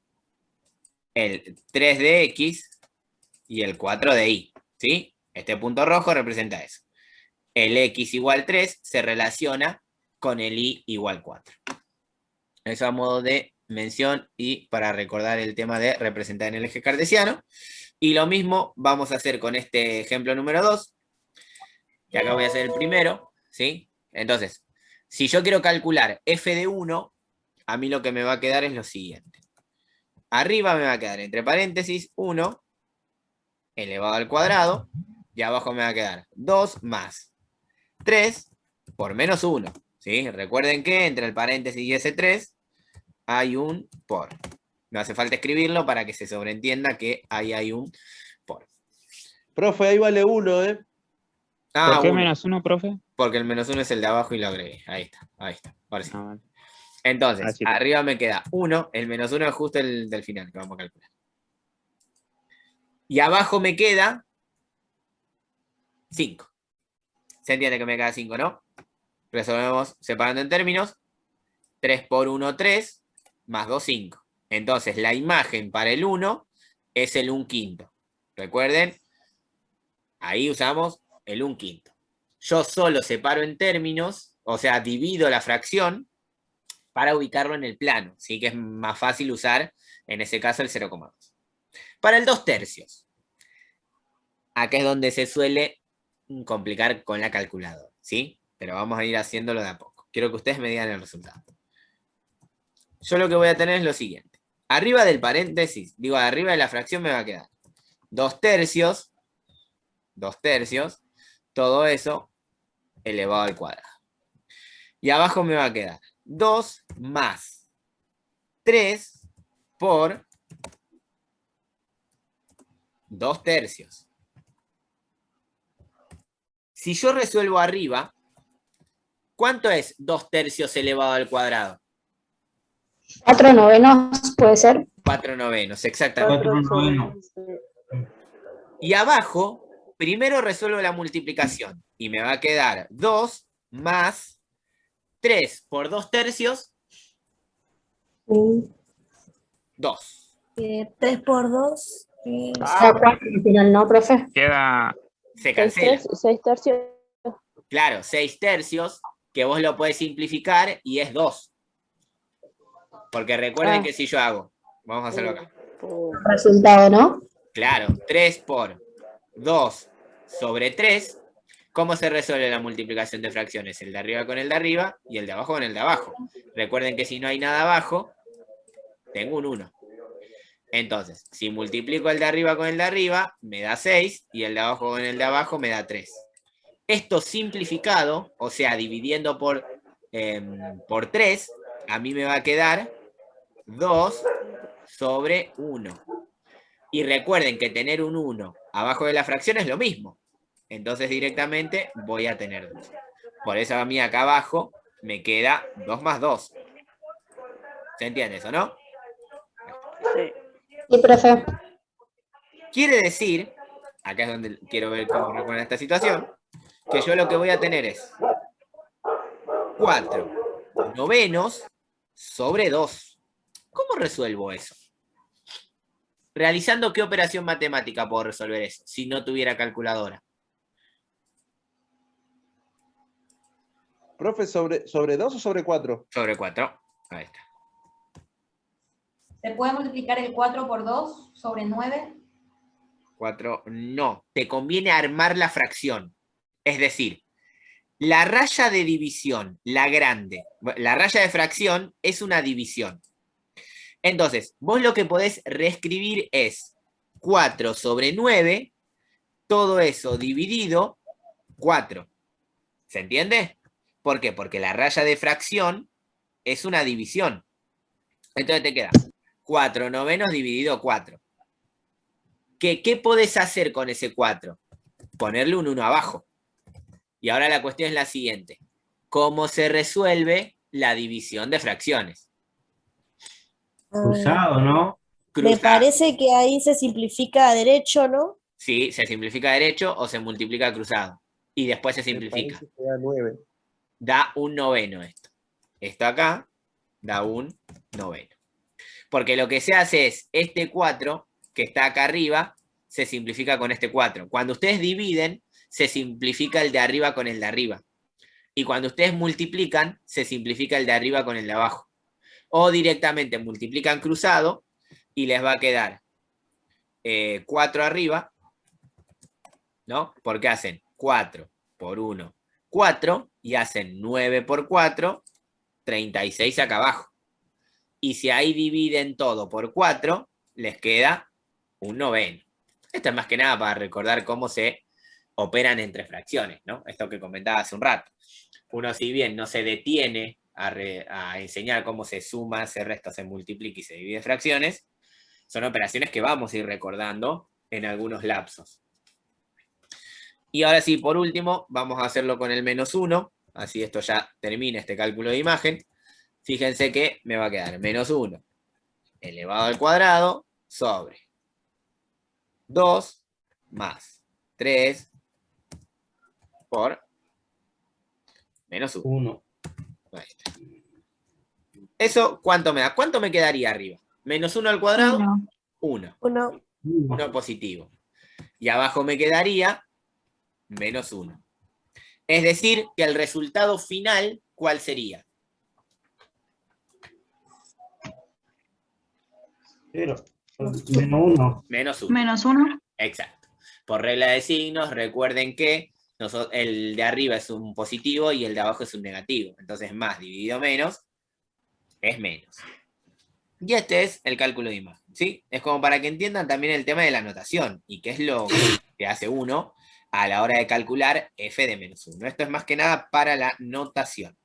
el 3 de X y el 4 de Y, ¿sí? Este punto rojo representa eso. El X igual 3 se relaciona con el Y igual 4. Eso a modo de mención y para recordar el tema de representar en el eje cartesiano. Y lo mismo vamos a hacer con este ejemplo número 2, que acá voy a hacer el primero, ¿sí? Entonces, si yo quiero calcular f de 1, a mí lo que me va a quedar es lo siguiente. Arriba me va a quedar entre paréntesis 1 elevado al cuadrado, y abajo me va a quedar 2 más 3 por menos 1, ¿sí? Recuerden que entre el paréntesis y ese 3 hay un por. No hace falta escribirlo para que se sobreentienda que ahí hay un por. Profe, ahí vale 1, ¿eh? Ah, ¿Por qué 1. menos 1, profe? Porque el menos 1 es el de abajo y lo agregué. Ahí está. Ahora sí. Ah, vale. Entonces, Así. arriba me queda 1, el menos 1 es justo el del final, que vamos a calcular. Y abajo me queda 5. ¿Se entiende que me queda 5, no? Resolvemos separando en términos. 3 por 1, 3, más 2, 5. Entonces, la imagen para el 1 es el 1/5. Recuerden, ahí usamos el 1/5. Yo solo separo en términos, o sea, divido la fracción para ubicarlo en el plano, ¿sí? Que es más fácil usar, en ese caso, el 0,2. Para el 2/3, acá es donde se suele complicar con la calculadora, ¿sí? Pero vamos a ir haciéndolo de a poco. Quiero que ustedes me digan el resultado. Yo lo que voy a tener es lo siguiente. Arriba del paréntesis, digo, arriba de la fracción me va a quedar 2/3, todo eso elevado al cuadrado. Y abajo me va a quedar 2 más 3 por 2/3. Si yo resuelvo arriba, ¿cuánto es 2/3 elevado al cuadrado? 4/9 puede ser. 4/9, exactamente. 4/9. Y abajo, primero resuelvo la multiplicación. Y me va a quedar 2 más 3 por 2/3, 2. 3 por 2. A 4 al final, ¿no, profe? Queda Se cancela. 6/3. Claro, 6/3, que vos lo podés simplificar y es 2. Porque recuerden que si yo hago, vamos a hacerlo acá. Resultado, ¿no? Claro, 3 por 2 sobre 3. ¿Cómo se resuelve la multiplicación de fracciones? El de arriba con el de arriba y el de abajo con el de abajo. Recuerden que si no hay nada abajo, tengo un 1. Entonces, si multiplico el de arriba con el de arriba, me da 6, y el de abajo con el de abajo me da 3. Esto simplificado, o sea, dividiendo por 3, a mí me va a quedar 2 sobre 1. Y recuerden que tener un 1 abajo de la fracción es lo mismo. Entonces directamente voy a tener 2. Por eso a mí acá abajo me queda 2 más 2. ¿Se entiende eso, no? Sí, profe. Quiere decir, acá es donde quiero ver cómo recuerda esta situación, que yo lo que voy a tener es 4 novenos sobre 2. ¿Cómo resuelvo eso? ¿Realizando qué operación matemática puedo resolver eso si no tuviera calculadora? Profe, ¿sobre 2 o sobre 4? Sobre 4. Ahí está. ¿Se puede multiplicar el 4 por 2 sobre 9? 4, no. Te conviene armar la fracción. Es decir, la raya de división, la grande, la raya de fracción es una división. Entonces, vos lo que podés reescribir es 4 sobre 9, todo eso dividido 4. ¿Se entiende? ¿Por qué? Porque la raya de fracción es una división. Entonces te queda 4 novenos dividido 4. ¿Qué podés hacer con ese 4? Ponerle un 1 abajo. Y ahora la cuestión es la siguiente. ¿Cómo se resuelve la división de fracciones? Cruzado, ¿no? Me parece que ahí se simplifica a derecho, ¿no? Sí, se simplifica derecho o se multiplica cruzado. Y después se simplifica. Me parece que da 9. Da un noveno esto. Esto acá da un noveno. Porque lo que se hace es, este 4 que está acá arriba, se simplifica con este 4. Cuando ustedes dividen, se simplifica el de arriba con el de arriba. Y cuando ustedes multiplican, se simplifica el de arriba con el de abajo. O directamente multiplican cruzado y les va a quedar 4 arriba, ¿no? Porque hacen 4 por 1, 4, y hacen 9 por 4, 36 acá abajo. Y si ahí dividen todo por 4, les queda un noveno. Esto es más que nada para recordar cómo se operan entre fracciones, ¿no? Esto que comentaba hace un rato. Uno, si bien no se detiene a enseñar cómo se suma, se resta, se multiplica y se divide fracciones, son operaciones que vamos a ir recordando en algunos lapsos. Y ahora sí, por último, vamos a hacerlo con el menos 1, así esto ya termina este cálculo de imagen. Fíjense que me va a quedar menos 1 elevado al cuadrado sobre 2 más 3 por menos 1. Ahí está. ¿Eso cuánto me da? ¿Cuánto me quedaría arriba? Menos 1 al cuadrado, 1. 1 positivo. Y abajo me quedaría menos 1. Es decir, que el resultado final, ¿cuál sería? 0. Menos 1. Menos 1. Menos 1. Exacto. Por regla de signos, recuerden que el de arriba es un positivo y el de abajo es un negativo. Entonces, más dividido menos es menos. Y este es el cálculo de imagen, ¿sí? Es como para que entiendan también el tema de la notación y qué es lo que hace uno a la hora de calcular f de menos 1. Esto es más que nada para la notación,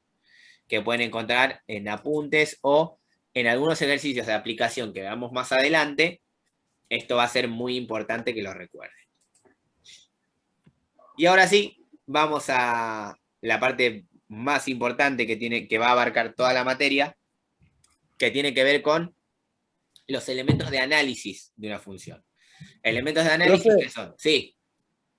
que pueden encontrar en apuntes o en algunos ejercicios de aplicación que veamos más adelante. Esto va a ser muy importante que lo recuerden. Y ahora sí, vamos a la parte más importante que va a abarcar toda la materia, que tiene que ver con los elementos de análisis de una función. Elementos de análisis, Profe, ¿qué son? Sí.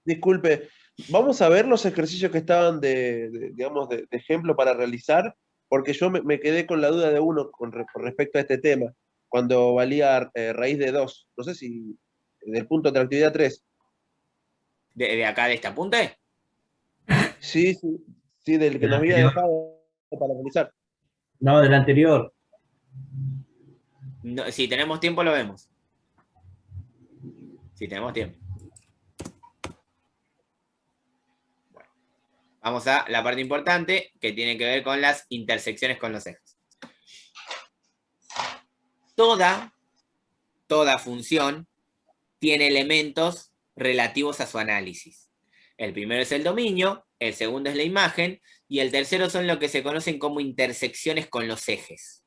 Disculpe, vamos a ver los ejercicios que estaban digamos, de ejemplo para realizar, porque yo me quedé con la duda de uno con respecto a este tema, cuando valía raíz de 2. No sé si del punto de la actividad 3. ¿De acá, de este apunte? Sí, del que nos había dejado para realizar. No, del anterior. No, si tenemos tiempo lo vemos. Si tenemos tiempo. Bueno, vamos a la parte importante que tiene que ver con las intersecciones con los ejes. Toda función tiene elementos relativos a su análisis. El primero es el dominio, el segundo es la imagen, y el tercero son lo que se conocen como intersecciones con los ejes.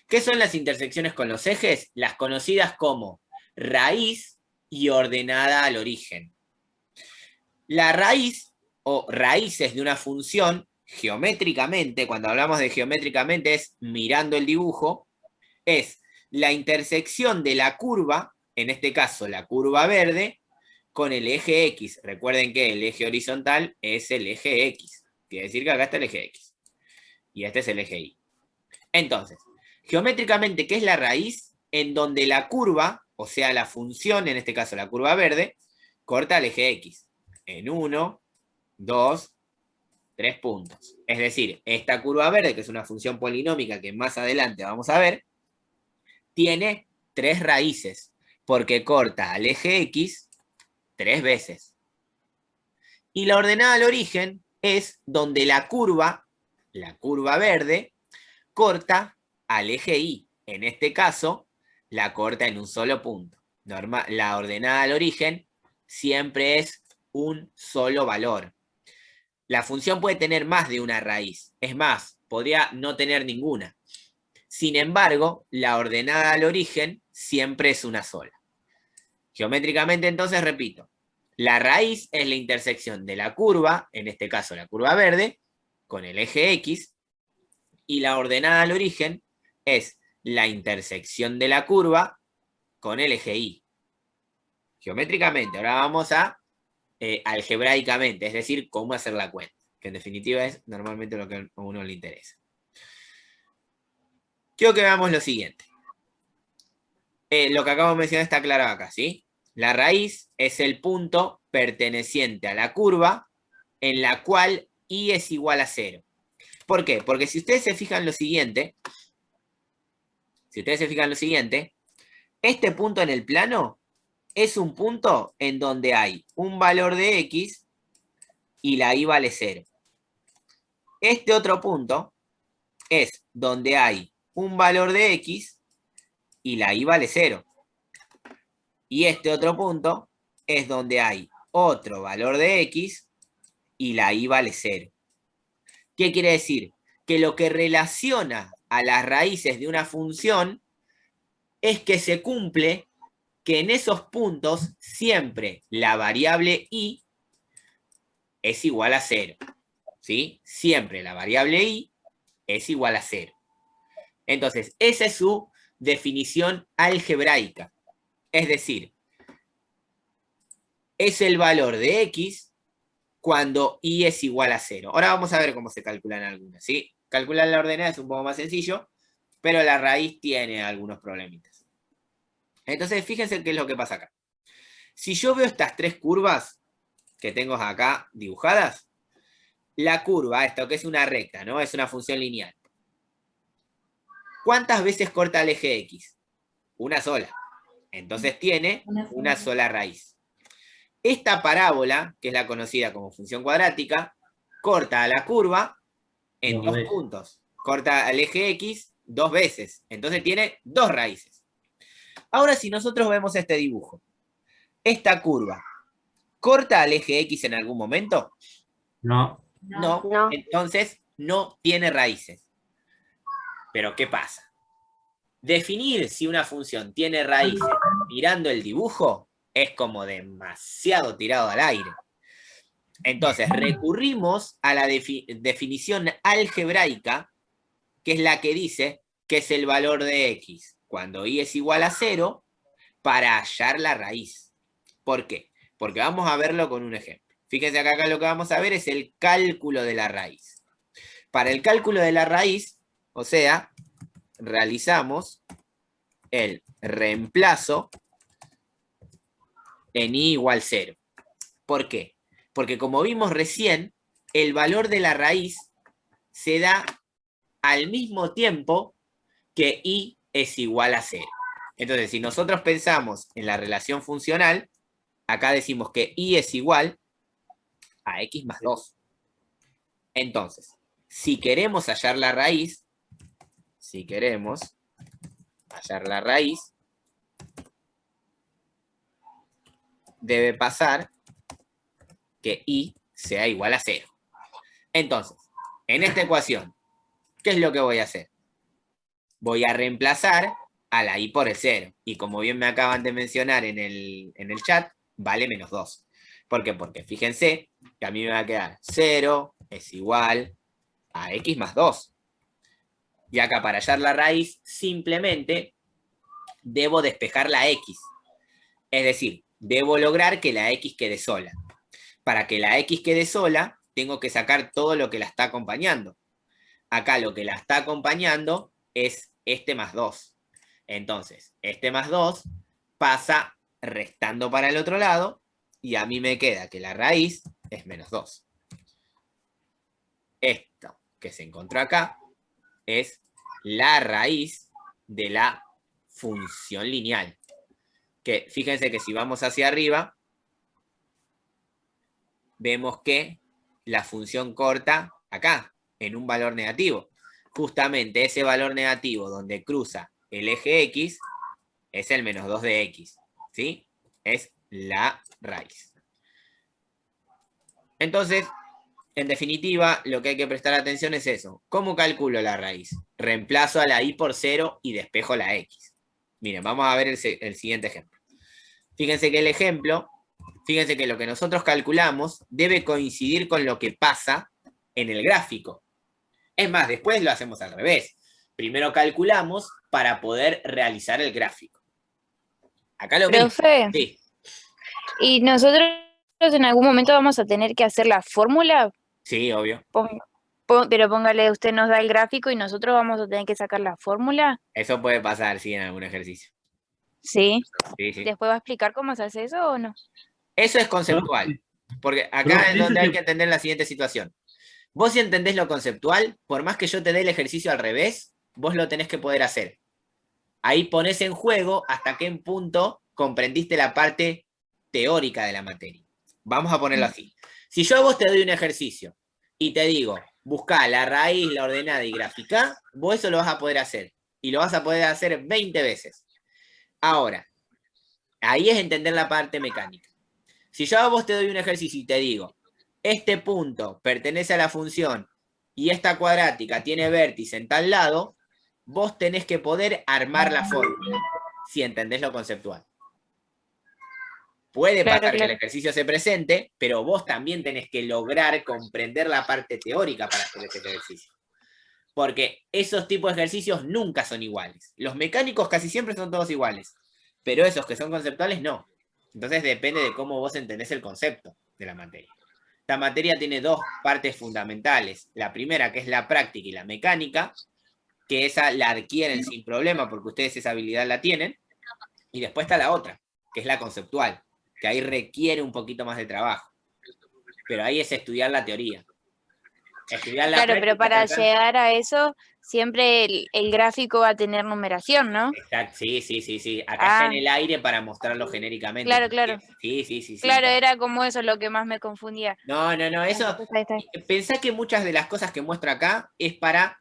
¿Qué son las intersecciones con los ejes? Las conocidas como raíz y ordenada al origen. La raíz o raíces de una función, geométricamente, cuando hablamos de geométricamente es mirando el dibujo, es la intersección de la curva, en este caso la curva verde, con el eje X. Recuerden que el eje horizontal es el eje X. Quiere decir que acá está el eje X. Y este es el eje Y. Entonces, geométricamente, ¿qué es la raíz? En donde la curva, o sea, la función, en este caso la curva verde, corta el eje X. En 1, 2, 3 puntos. Es decir, esta curva verde, que es una función polinómica que más adelante vamos a ver, tiene 3 raíces, porque corta al eje X 3 veces. Y la ordenada al origen es donde la curva verde, corta al eje Y. En este caso, la corta en un solo punto. La ordenada al origen siempre es un solo valor. La función puede tener más de una raíz. Es más, podría no tener ninguna. Sin embargo, la ordenada al origen siempre es una sola. Geométricamente, entonces, repito, la raíz es la intersección de la curva, en este caso la curva verde, con el eje X, y la ordenada al origen es la intersección de la curva con el eje Y. Geométricamente, ahora vamos a algebraicamente, es decir, cómo hacer la cuenta, que en definitiva es normalmente lo que a uno le interesa. Quiero que veamos lo siguiente. Lo que acabo de mencionar está claro acá, ¿sí? La raíz es el punto perteneciente a la curva en la cual Y es igual a 0. ¿Por qué? Porque si ustedes se fijan lo siguiente, este punto en el plano es un punto en donde hay un valor de X y la Y vale 0. Este otro punto es donde hay un valor de X y la Y vale 0. Y este otro punto es donde hay otro valor de X y la Y vale 0. ¿Qué quiere decir? Que lo que relaciona a las raíces de una función es que se cumple que en esos puntos siempre la variable Y es igual a 0. ¿Sí? Siempre la variable Y es igual a 0. Entonces, esa es su definición algebraica. Es decir, es el valor de X cuando Y es igual a 0. Ahora vamos a ver cómo se calculan algunas, ¿sí? Calcular la ordenada es un poco más sencillo, pero la raíz tiene algunos problemitas. Entonces, fíjense qué es lo que pasa acá. Si yo veo estas 3 curvas que tengo acá dibujadas, la curva, esto que es una recta, ¿no? Es una función lineal. ¿Cuántas veces corta el eje X? Una sola. Entonces tiene una sola raíz. Esta parábola, que es la conocida como función cuadrática, corta a la curva en 2 puntos. Corta al eje X 2 veces. Entonces tiene 2 raíces. Ahora, si nosotros vemos este dibujo, esta curva, ¿corta al eje X en algún momento? No. No. Entonces no tiene raíces. Pero ¿qué pasa? Definir si una función tiene raíces mirando el dibujo es como demasiado tirado al aire. Entonces recurrimos a la definición algebraica, que es la que dice que es el valor de X cuando Y es igual a 0 para hallar la raíz. ¿Por qué? Porque vamos a verlo con un ejemplo. Fíjense acá lo que vamos a ver es el cálculo de la raíz. Para el cálculo de la raíz, o sea, realizamos el reemplazo en Y igual 0. ¿Por qué? Porque como vimos recién, el valor de la raíz se da al mismo tiempo que Y es igual a 0. Entonces, si nosotros pensamos en la relación funcional, acá decimos que y es igual a x más 2. Entonces, si queremos hallar la raíz, debe pasar que y sea igual a 0. Entonces, en esta ecuación, ¿qué es lo que voy a hacer? Voy a reemplazar a la y por el 0. Y como bien me acaban de mencionar en el chat, vale menos 2. ¿Por qué? Porque fíjense que a mí me va a quedar 0 es igual a x más 2. Y acá para hallar la raíz, simplemente debo despejar la x. Es decir, debo lograr que la x quede sola. Para que la x quede sola, tengo que sacar todo lo que la está acompañando. Acá lo que la está acompañando es este más 2. Entonces, este más 2 pasa restando para el otro lado y a mí me queda que la raíz es menos 2. Esto que se encontró acá es la raíz de la función lineal. Que fíjense que si vamos hacia arriba, vemos que la función corta acá, en un valor negativo. Justamente ese valor negativo donde cruza el eje X es el menos 2 de X. ¿Sí? Es la raíz. Entonces, en definitiva, lo que hay que prestar atención es eso. ¿Cómo calculo la raíz? Reemplazo a la y por 0 y despejo la x. Miren, vamos a ver el siguiente ejemplo. Fíjense que el ejemplo, fíjense que lo que nosotros calculamos debe coincidir con lo que pasa en el gráfico. Es más, después lo hacemos al revés. Primero calculamos para poder realizar el gráfico. Acá lo mismo. Profe, Sí. ¿y nosotros en algún momento vamos a tener que hacer la fórmula? Sí, obvio. Pero póngale, usted nos da el gráfico y nosotros vamos a tener que sacar la fórmula. Eso puede pasar, sí, en algún ejercicio. Sí. Sí, sí. ¿Después va a explicar cómo se hace eso o no? Eso es conceptual. Porque acá es donde hay que entender la siguiente situación. Vos si entendés lo conceptual, por más que yo te dé el ejercicio al revés, vos lo tenés que poder hacer. Ahí ponés en juego hasta qué punto comprendiste la parte teórica de la materia. Vamos a ponerlo así. Si yo a vos te doy un ejercicio y te digo, buscá la raíz, la ordenada y gráfica, vos eso lo vas a poder hacer. Y lo vas a poder hacer 20 veces. Ahora, ahí es entender la parte mecánica. Si yo a vos te doy un ejercicio y te digo, este punto pertenece a la función y esta cuadrática tiene vértice en tal lado, vos tenés que poder armar la fórmula, si entendés lo conceptual. Puede pasar que el ejercicio se presente, pero vos también tenés que lograr comprender la parte teórica para hacer este ejercicio. Porque esos tipos de ejercicios nunca son iguales. Los mecánicos casi siempre son todos iguales, pero esos que son conceptuales no. Entonces depende de cómo vos entendés el concepto de la materia. Esta materia tiene dos partes fundamentales. La primera, que es la práctica y la mecánica, que esa la adquieren sin problema porque ustedes esa habilidad la tienen. Y después está la otra, que es la conceptual, que ahí requiere un poquito más de trabajo. Pero ahí es estudiar la teoría. Estudiar la claro, práctica, pero para llegar a eso, siempre el gráfico va a tener numeración, ¿no? Exacto, sí. Acá está en el aire para mostrarlo genéricamente. Claro, claro. Sí. Claro, era como eso lo que más me confundía. No, eso. Pensá que muchas de las cosas que muestra acá es para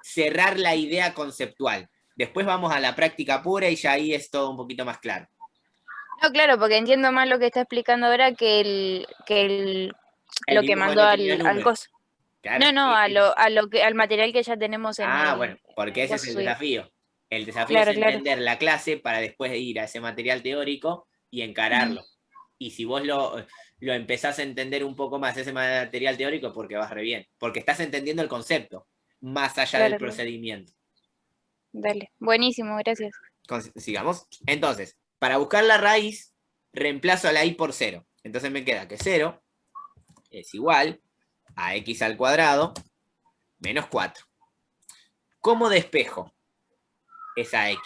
cerrar la idea conceptual. Después vamos a la práctica pura y ya ahí es todo un poquito más claro. No, claro, porque entiendo más lo que está explicando ahora que lo que mandó al coso. Claro, no, al material que ya tenemos en bueno, porque ese es el desafío. El desafío claro, es entender la clase para después ir a ese material teórico y encararlo. Y si vos lo empezás a entender un poco más ese material teórico, porque vas re bien. Porque estás entendiendo el concepto, más allá del procedimiento. Dale, buenísimo, gracias. Sigamos. Entonces, para buscar la raíz, reemplazo a la y por 0. Entonces me queda que 0 es igual a x al cuadrado menos 4. ¿Cómo despejo esa x?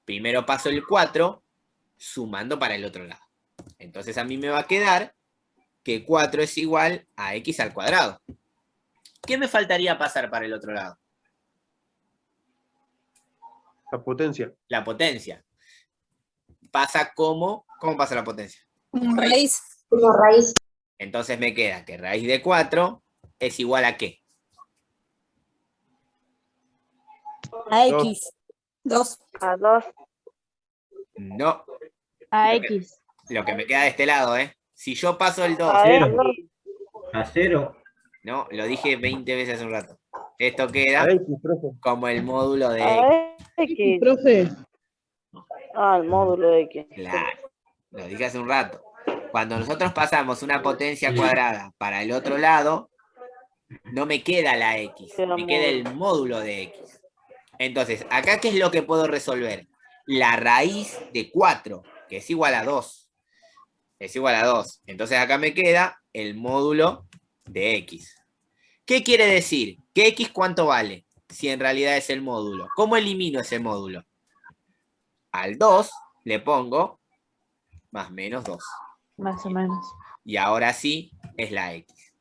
Primero paso el 4 sumando para el otro lado. Entonces a mí me va a quedar que 4 es igual a x al cuadrado. ¿Qué me faltaría pasar para el otro lado? La potencia. La potencia. Pasa como... ¿Cómo pasa la potencia? Raíz. Como raíz. Entonces me queda que raíz de 4 es igual a ¿qué? A X. 2. A 2. No. A Lo que- X. Lo que me queda de este lado, ¿eh? Si yo paso el 2, A Cero. X. A 0. no, lo dije 20 veces hace un rato. Esto queda A X, profe. como el módulo de X. A X. Profe, Ah, el módulo X. Claro, lo dije hace un rato. Cuando nosotros pasamos una potencia cuadrada para el otro lado, no me queda la X, Queda me queda el módulo. módulo de X. Entonces, acá, ¿qué es lo que puedo resolver? La raíz de 4, que es igual a 2. Es igual a 2. Entonces acá me queda el módulo de X. ¿Qué quiere decir? ¿Que X cuánto vale? Si en realidad es el módulo. ¿Cómo elimino ese módulo? Al 2 le pongo más menos 2. Más o menos. Y ahora sí es la X.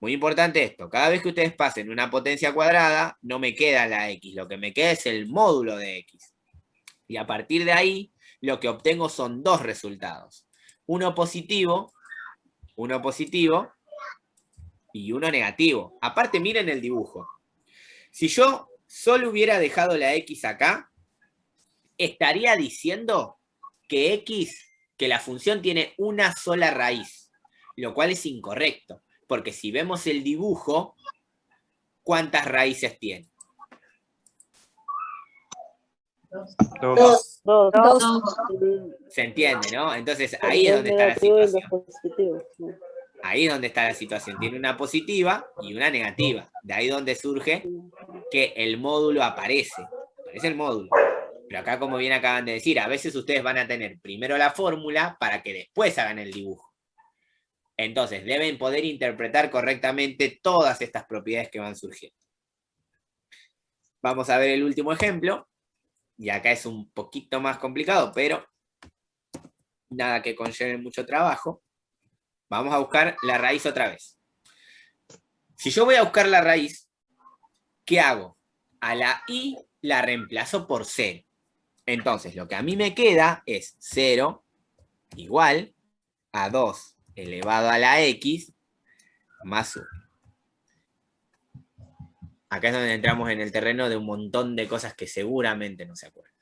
Muy importante esto. Cada vez que ustedes pasen una potencia cuadrada, no me queda la X. Lo que me queda es el módulo de X. Y a partir de ahí, lo que obtengo son dos resultados. Uno positivo y uno negativo. Aparte, miren el dibujo. Si yo solo hubiera dejado la X acá, estaría diciendo que X, que la función tiene una sola raíz, lo cual es incorrecto, porque si vemos el dibujo, ¿cuántas raíces tiene? 2. 2. 2. ¿Se entiende, no? Entonces ahí es donde está la situación. Ahí es donde está la situación. Tiene una positiva y una negativa. De ahí donde surge que el módulo aparece. Aparece el módulo. Pero acá, como bien acaban de decir, a veces ustedes van a tener primero la fórmula para que después hagan el dibujo. Entonces, deben poder interpretar correctamente todas estas propiedades que van surgiendo. Vamos a ver el último ejemplo. Y acá es un poquito más complicado, pero nada que conlleve mucho trabajo. Vamos a buscar la raíz otra vez. Si yo voy a buscar la raíz, ¿qué hago? A la i la reemplazo por 0. Entonces, lo que a mí me queda es 0 igual a 2 elevado a la x más 1. Acá es donde entramos en el terreno de un montón de cosas que seguramente no se acuerdan.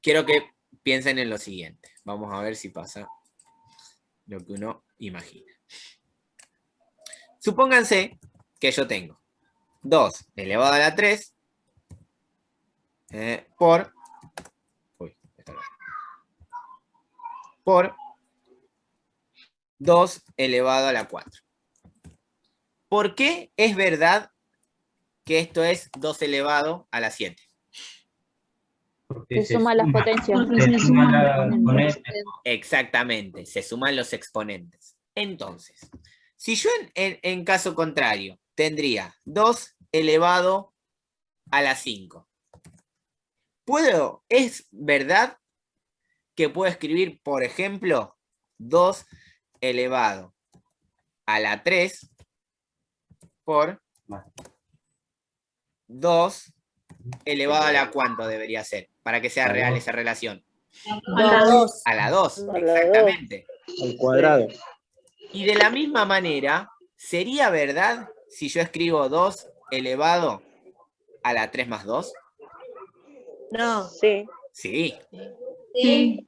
Quiero que piensen en lo siguiente. Vamos a ver si pasa lo que uno imagina. Supónganse que yo tengo 2 elevado a la 3 por 2 elevado a la 4. ¿Por qué es verdad que esto es 2 elevado a la 7? Porque Se suman las potencias. se suman las exponentes. Exactamente, se suman los exponentes. Entonces, si yo en caso contrario tendría 2 elevado a la 5, ¿es verdad que puedo escribir, por ejemplo, 2 elevado a la 3 por 2 elevado a la cuánto debería ser, para que sea real esa relación? A la 2. A la 2, A la exactamente. Al cuadrado. Y de la misma manera, ¿sería verdad si yo escribo 2 elevado a la 3 más 2? No. Sí. Sí, Sí.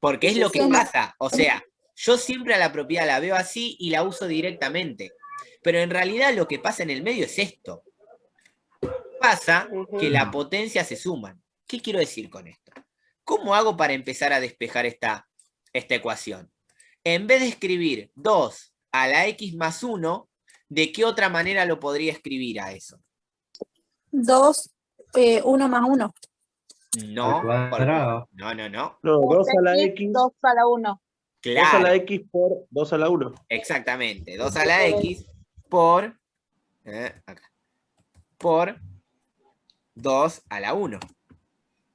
porque es lo que Sí. pasa. O sea, yo siempre a la propiedad la veo así y la uso directamente. Pero en realidad lo que pasa en el medio es esto. Pasa que la potencia se suman. ¿Qué quiero decir con esto? ¿Cómo hago para empezar a despejar esta ecuación? En vez de escribir 2 a la x más 1, ¿de qué otra manera lo podría escribir a eso? 2, 1 más 1. No, Al cuadrado. no. No, 2 a la X. 2 a la 1. 2 a Claro, la X por 2 a la 1. exactamente. 2 a la x por, acá, por 2 a la 1.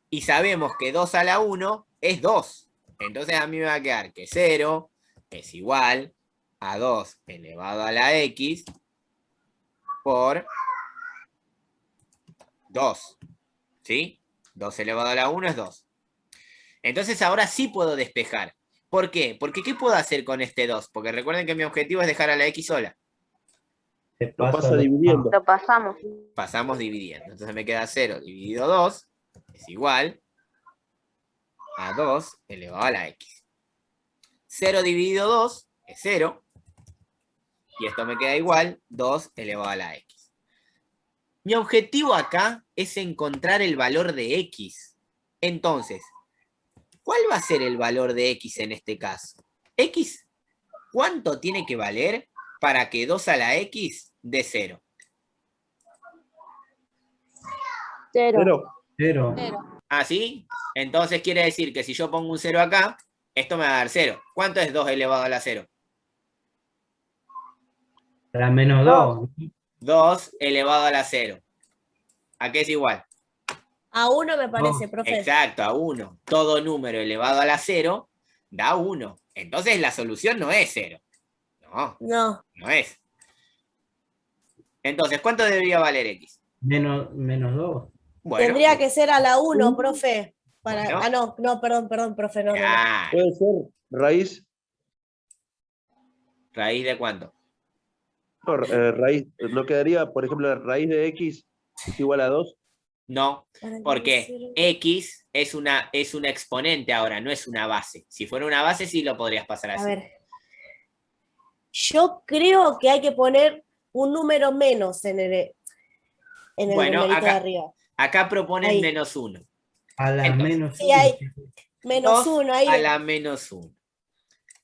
Y sabemos que 2 a la 1 es 2. Entonces a mí me va a quedar que 0 es igual a 2 elevado a la x por 2. ¿Sí? 2 elevado a la 1 es 2. Entonces ahora sí puedo despejar. ¿Por qué? Porque ¿qué puedo hacer con este 2? Porque recuerden que mi objetivo es dejar a la x sola. Se Lo pasa pasa dividiendo. Lo pasamos. Pasamos dividiendo. Entonces me queda 0 dividido 2 es igual a 2 elevado a la x. 0 dividido 2 es 0. Y esto me queda igual 2 elevado a la x. Mi objetivo acá es encontrar el valor de x. Entonces, ¿cuál va a ser el valor de x en este caso? X, ¿cuánto tiene que valer para que 2 a la x dé 0? 0. Pero, 0. ¿Ah, sí? Entonces quiere decir que si yo pongo un 0 acá, esto me va a dar 0. ¿Cuánto es 2 elevado a la 0? La menos 2. 2 elevado a la 0. ¿A qué es igual? A 1 me parece, profe. Exacto, a 1. Todo número elevado a la 0 da 1. Entonces la solución no es 0. No, No. no es. Entonces, ¿cuánto debería valer x? Menos 2. Bueno, Tendría que ser a la 1, profe. Bueno. Ah, no, perdón, profe. No. claro. puede ser raíz, ¿Raíz de cuánto? no, raíz, ¿no quedaría, por ejemplo, la raíz de x es igual a 2? No, Para que porque cero. x es una exponente ahora, no es una base. Si fuera una base, sí lo podrías pasar así. A ver. Yo creo que hay que poner un número menos en el Bueno, numerito de acá- arriba. Acá proponen Ahí. menos 1. A la Entonces, menos Sí, hay 1. menos 1 ahí. a la menos 1.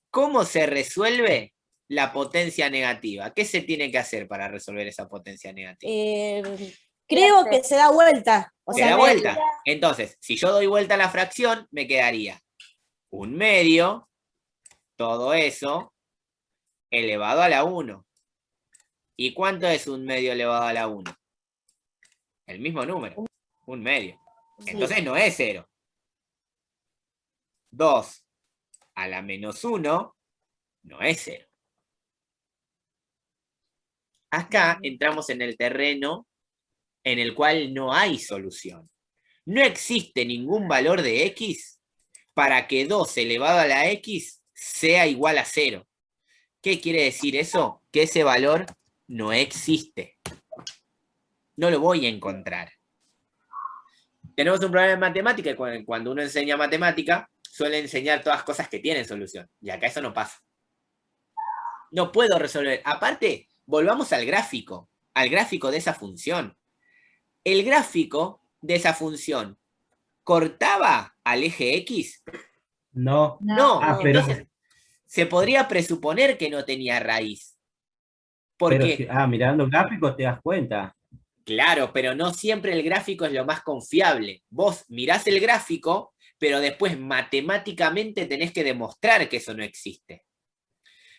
¿Cómo se resuelve la potencia negativa? ¿Qué se tiene que hacer para resolver esa potencia negativa? Creo que se da vuelta. O Se sea, da vuelta. Entonces, si yo doy vuelta a la fracción, me quedaría 1/2, todo eso, elevado a la 1. ¿Y cuánto es 1/2 elevado a la 1? El mismo número, 1/2. Entonces no es 0. 2 a la menos 1 no es 0. Acá entramos en el terreno en el cual no hay solución. No existe ningún valor de x para que 2 elevado a la x sea igual a 0. ¿Qué quiere decir eso? Que ese valor no existe. No lo voy a encontrar. Tenemos un problema en matemática y cuando uno enseña matemática suele enseñar todas cosas que tienen solución. Y acá eso no pasa. No puedo resolver. Aparte, volvamos al gráfico de esa función. El gráfico de esa función cortaba al eje X. No. No, Ah, pero, entonces se podría presuponer que no tenía raíz. Porque, mirando gráficos te das cuenta. claro, pero no siempre el gráfico es lo más confiable. Vos mirás el gráfico, pero después matemáticamente tenés que demostrar que eso no existe.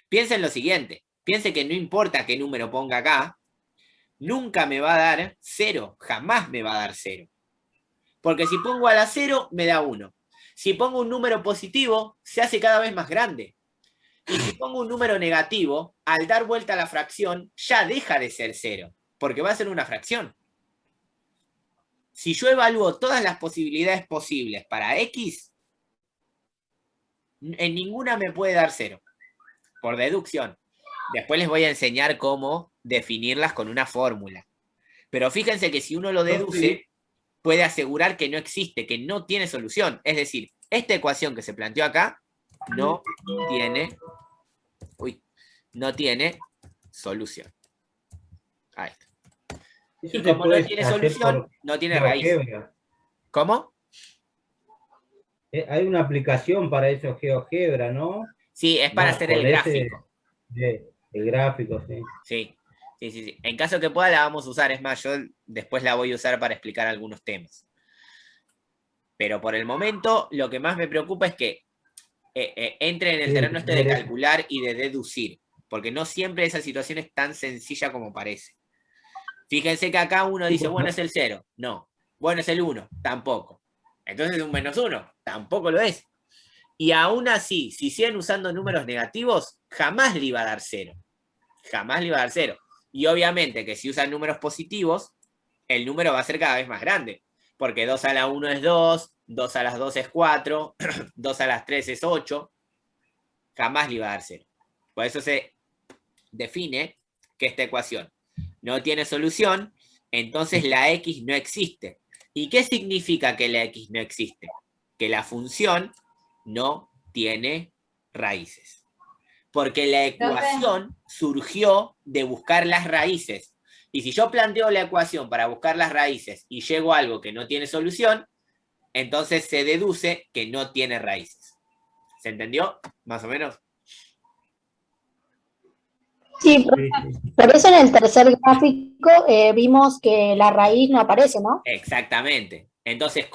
Piensa en lo siguiente, piense que no importa qué número ponga acá, nunca me va a dar 0, jamás me va a dar 0. Porque si pongo a la 0, me da 1. Si pongo un número positivo, se hace cada vez más grande. Y si pongo un número negativo, al dar vuelta a la fracción, ya deja de ser 0, porque va a ser una fracción. Si yo evalúo todas las posibilidades posibles para x, en ninguna me puede dar 0, por deducción. Después les voy a enseñar cómo definirlas con una fórmula. Pero fíjense que si uno lo deduce, puede asegurar que no existe, que no tiene solución. Es decir, esta ecuación que se planteó acá no tiene solución. Ahí está. Eso Y se como no puede tiene hacer solución, por no tiene raíz. GeoGebra. ¿Cómo? Hay una aplicación para eso, GeoGebra, ¿no? Sí, es para No, hacer el con ese gráfico. El gráfico, sí. Sí. En caso que pueda la vamos a usar. Es más, yo después la voy a usar para explicar algunos temas. Pero por el momento, lo que más me preocupa es que entre en el terreno este de calcular y de deducir. Porque no siempre esa situación es tan sencilla como parece. Fíjense que acá uno dice, bueno, es el 0. No. Bueno, es el 1. Tampoco. Entonces un menos 1. Tampoco lo es. Y aún así, si siguen usando números negativos, jamás le iba a dar 0. Jamás le iba a dar 0. Y obviamente que si usan números positivos, el número va a ser cada vez más grande. porque 2 a la 1 es 2, 2 a las 2 es 4, 2 a las 3 es 8, jamás le iba a dar 0. Por eso se define que esta ecuación no tiene solución, entonces la x no existe. ¿Y qué significa que la x no existe? Que la función no tiene raíces. Porque la ecuación surgió de buscar las raíces. Y si yo planteo la ecuación para buscar las raíces y llego a algo que no tiene solución, entonces se deduce que no tiene raíces. ¿Se entendió? Más o menos. Sí, por eso en el tercer gráfico vimos que la raíz no aparece, ¿no? Exactamente. Entonces,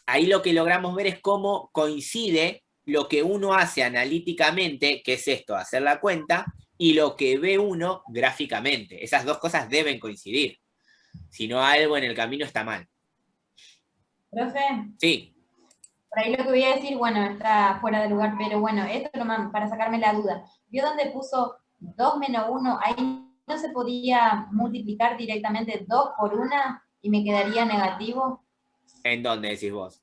ahí lo que logramos ver es cómo coincide lo que uno hace analíticamente, que es esto, hacer la cuenta, y lo que ve uno gráficamente. Esas dos cosas deben coincidir. Si no, algo en el camino está mal. Profe, Sí. por ahí lo que voy a decir, bueno, está fuera de lugar, pero bueno, esto nomás para sacarme la duda. ¿Vio dónde puso 2 menos 1? Ahí no se podía multiplicar directamente 2 por 1 y me quedaría negativo. ¿En dónde decís vos?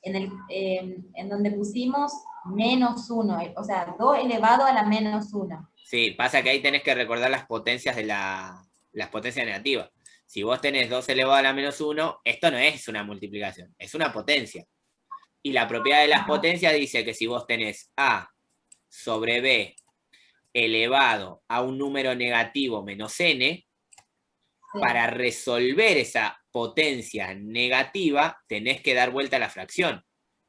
En donde pusimos menos 1, o sea, 2 elevado a la menos 1. Sí, pasa que ahí tenés que recordar las potencias de las potencias negativas. Si vos tenés 2 elevado a la menos 1, esto no es una multiplicación, es una potencia. Y la propiedad de las potencias dice que si vos tenés A sobre B elevado a un número negativo menos n, para resolver esa potencia negativa, tenés que dar vuelta a la fracción.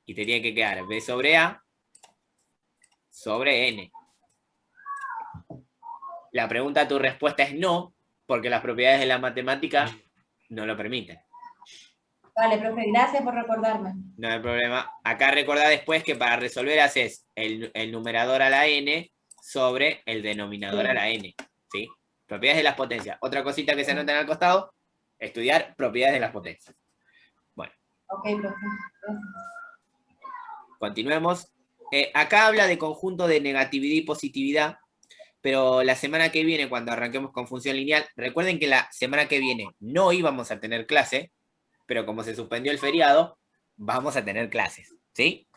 Y te tiene que quedar B sobre A sobre n. La pregunta, tu respuesta es no, porque las propiedades de la matemática no lo permiten. Vale, profe, gracias por recordarme. No hay problema. Acá recordá después que para resolver haces el numerador a la n sobre el denominador a la n. ¿Sí? Propiedades de las potencias. Otra cosita que se anotan al costado, estudiar propiedades de las potencias. Bueno. Ok, profe. Continuemos. Acá habla de conjunto de negatividad y positividad, pero la semana que viene, cuando arranquemos con función lineal, recuerden que la semana que viene no íbamos a tener clase, pero como se suspendió el feriado, vamos a tener clases, ¿sí?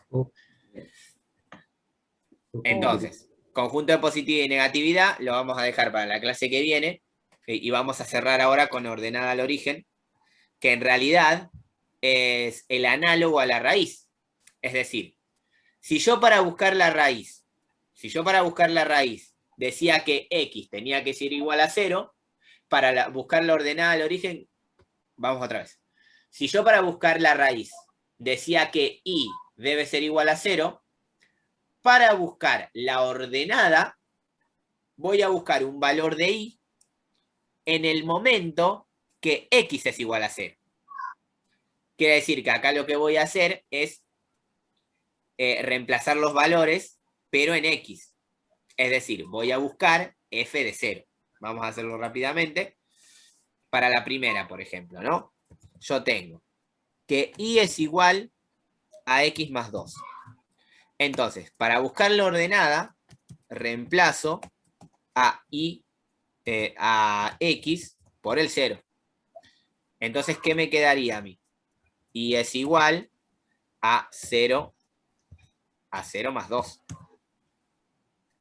Entonces, conjunto de positividad y negatividad lo vamos a dejar para la clase que viene, y vamos a cerrar ahora con ordenada al origen, que en realidad es el análogo a la raíz. Es decir, si yo para buscar la raíz decía que x tenía que ser igual a 0, para buscar la ordenada al origen, vamos otra vez. Si yo para buscar la raíz decía que y debe ser igual a 0, para buscar la ordenada voy a buscar un valor de y en el momento que x es igual a 0. Quiere decir que acá lo que voy a hacer es reemplazar los valores, pero en x. Es decir, voy a buscar f de 0. Vamos a hacerlo rápidamente. Para la primera, por ejemplo, ¿no? Yo tengo que y es igual a x más 2. Entonces, para buscar la ordenada, reemplazo a x por el 0. Entonces, ¿qué me quedaría a mí? Y es igual a 0 más 2.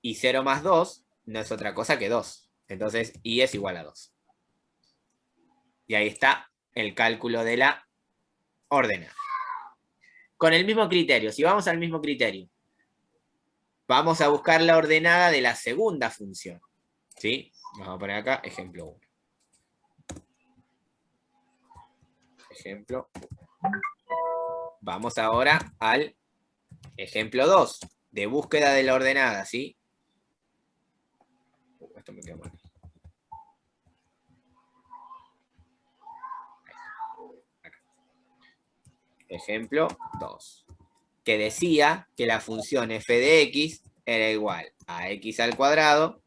Y 0 más 2 no es otra cosa que 2. Entonces, y es igual a 2. Y ahí está el cálculo de la ordenada. Con el mismo criterio, si vamos al mismo criterio, vamos a buscar la ordenada de la segunda función. ¿Sí? Vamos a poner acá ejemplo 1. Ejemplo 1. Vamos ahora al ejemplo 2, de búsqueda de la ordenada, ¿sí? Esto me queda mal. Acá. Ejemplo 2. Que decía que la función f de x era igual a x al cuadrado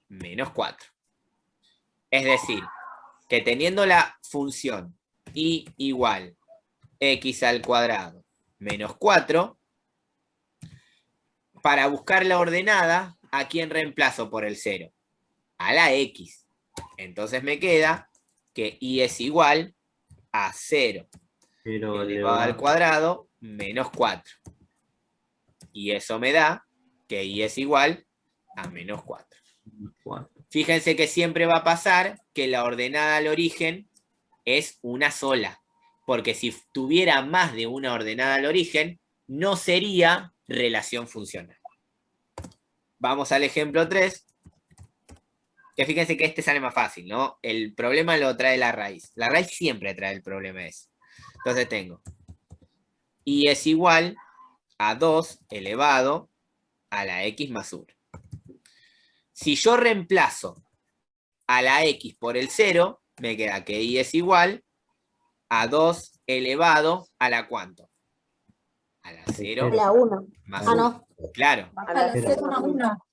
menos 4. Es decir, que teniendo la función y igual x al cuadrado menos 4, para buscar la ordenada, ¿a quién reemplazo por el 0? A la x. Entonces me queda que y es igual a 0 Pero elevado al cuadrado menos 4. Y eso me da que y es igual a menos 4. Fíjense que siempre va a pasar que la ordenada al origen es una sola. Porque si tuviera más de una ordenada al origen, no sería relación funcional. Vamos al ejemplo 3. Que fíjense que este sale más fácil, ¿no? El problema lo trae la raíz. La raíz siempre trae el problema ese. Entonces tengo y es igual a 2 elevado a la x más 1. Si yo reemplazo a la x por el 0, me queda que y es igual a 2 elevado a la ¿cuánto? A la 0 A la 1. más Ah, 1. no. Claro. A la 0 más 1.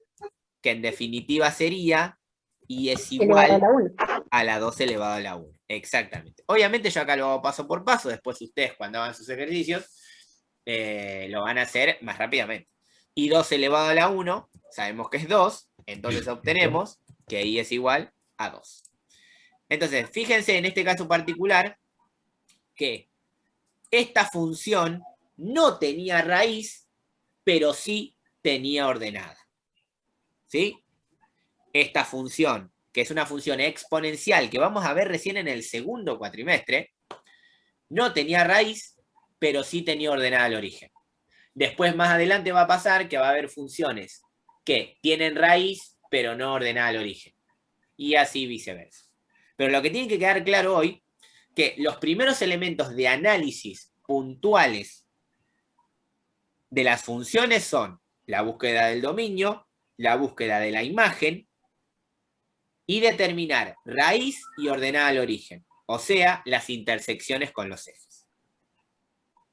Que en definitiva sería y es Elevado a igual la 1. a la 2 elevado a la 1. Exactamente. Obviamente yo acá lo hago paso por paso, después ustedes cuando hagan sus ejercicios lo van a hacer más rápidamente. Y 2 elevado a la 1, sabemos que es 2, entonces obtenemos que y es igual a 2. Entonces, fíjense en este caso particular que esta función no tenía raíz, pero sí tenía ordenada. ¿Sí? Esta función, que es una función exponencial, que vamos a ver recién en el segundo cuatrimestre, no tenía raíz, pero sí tenía ordenada al origen. Después, más adelante, va a pasar que va a haber funciones que tienen raíz, pero no ordenada al origen. Y así viceversa. Pero lo que tiene que quedar claro hoy, que los primeros elementos de análisis puntuales de las funciones son la búsqueda del dominio, la búsqueda de la imagen, y determinar raíz y ordenada al origen, o sea, las intersecciones con los ejes.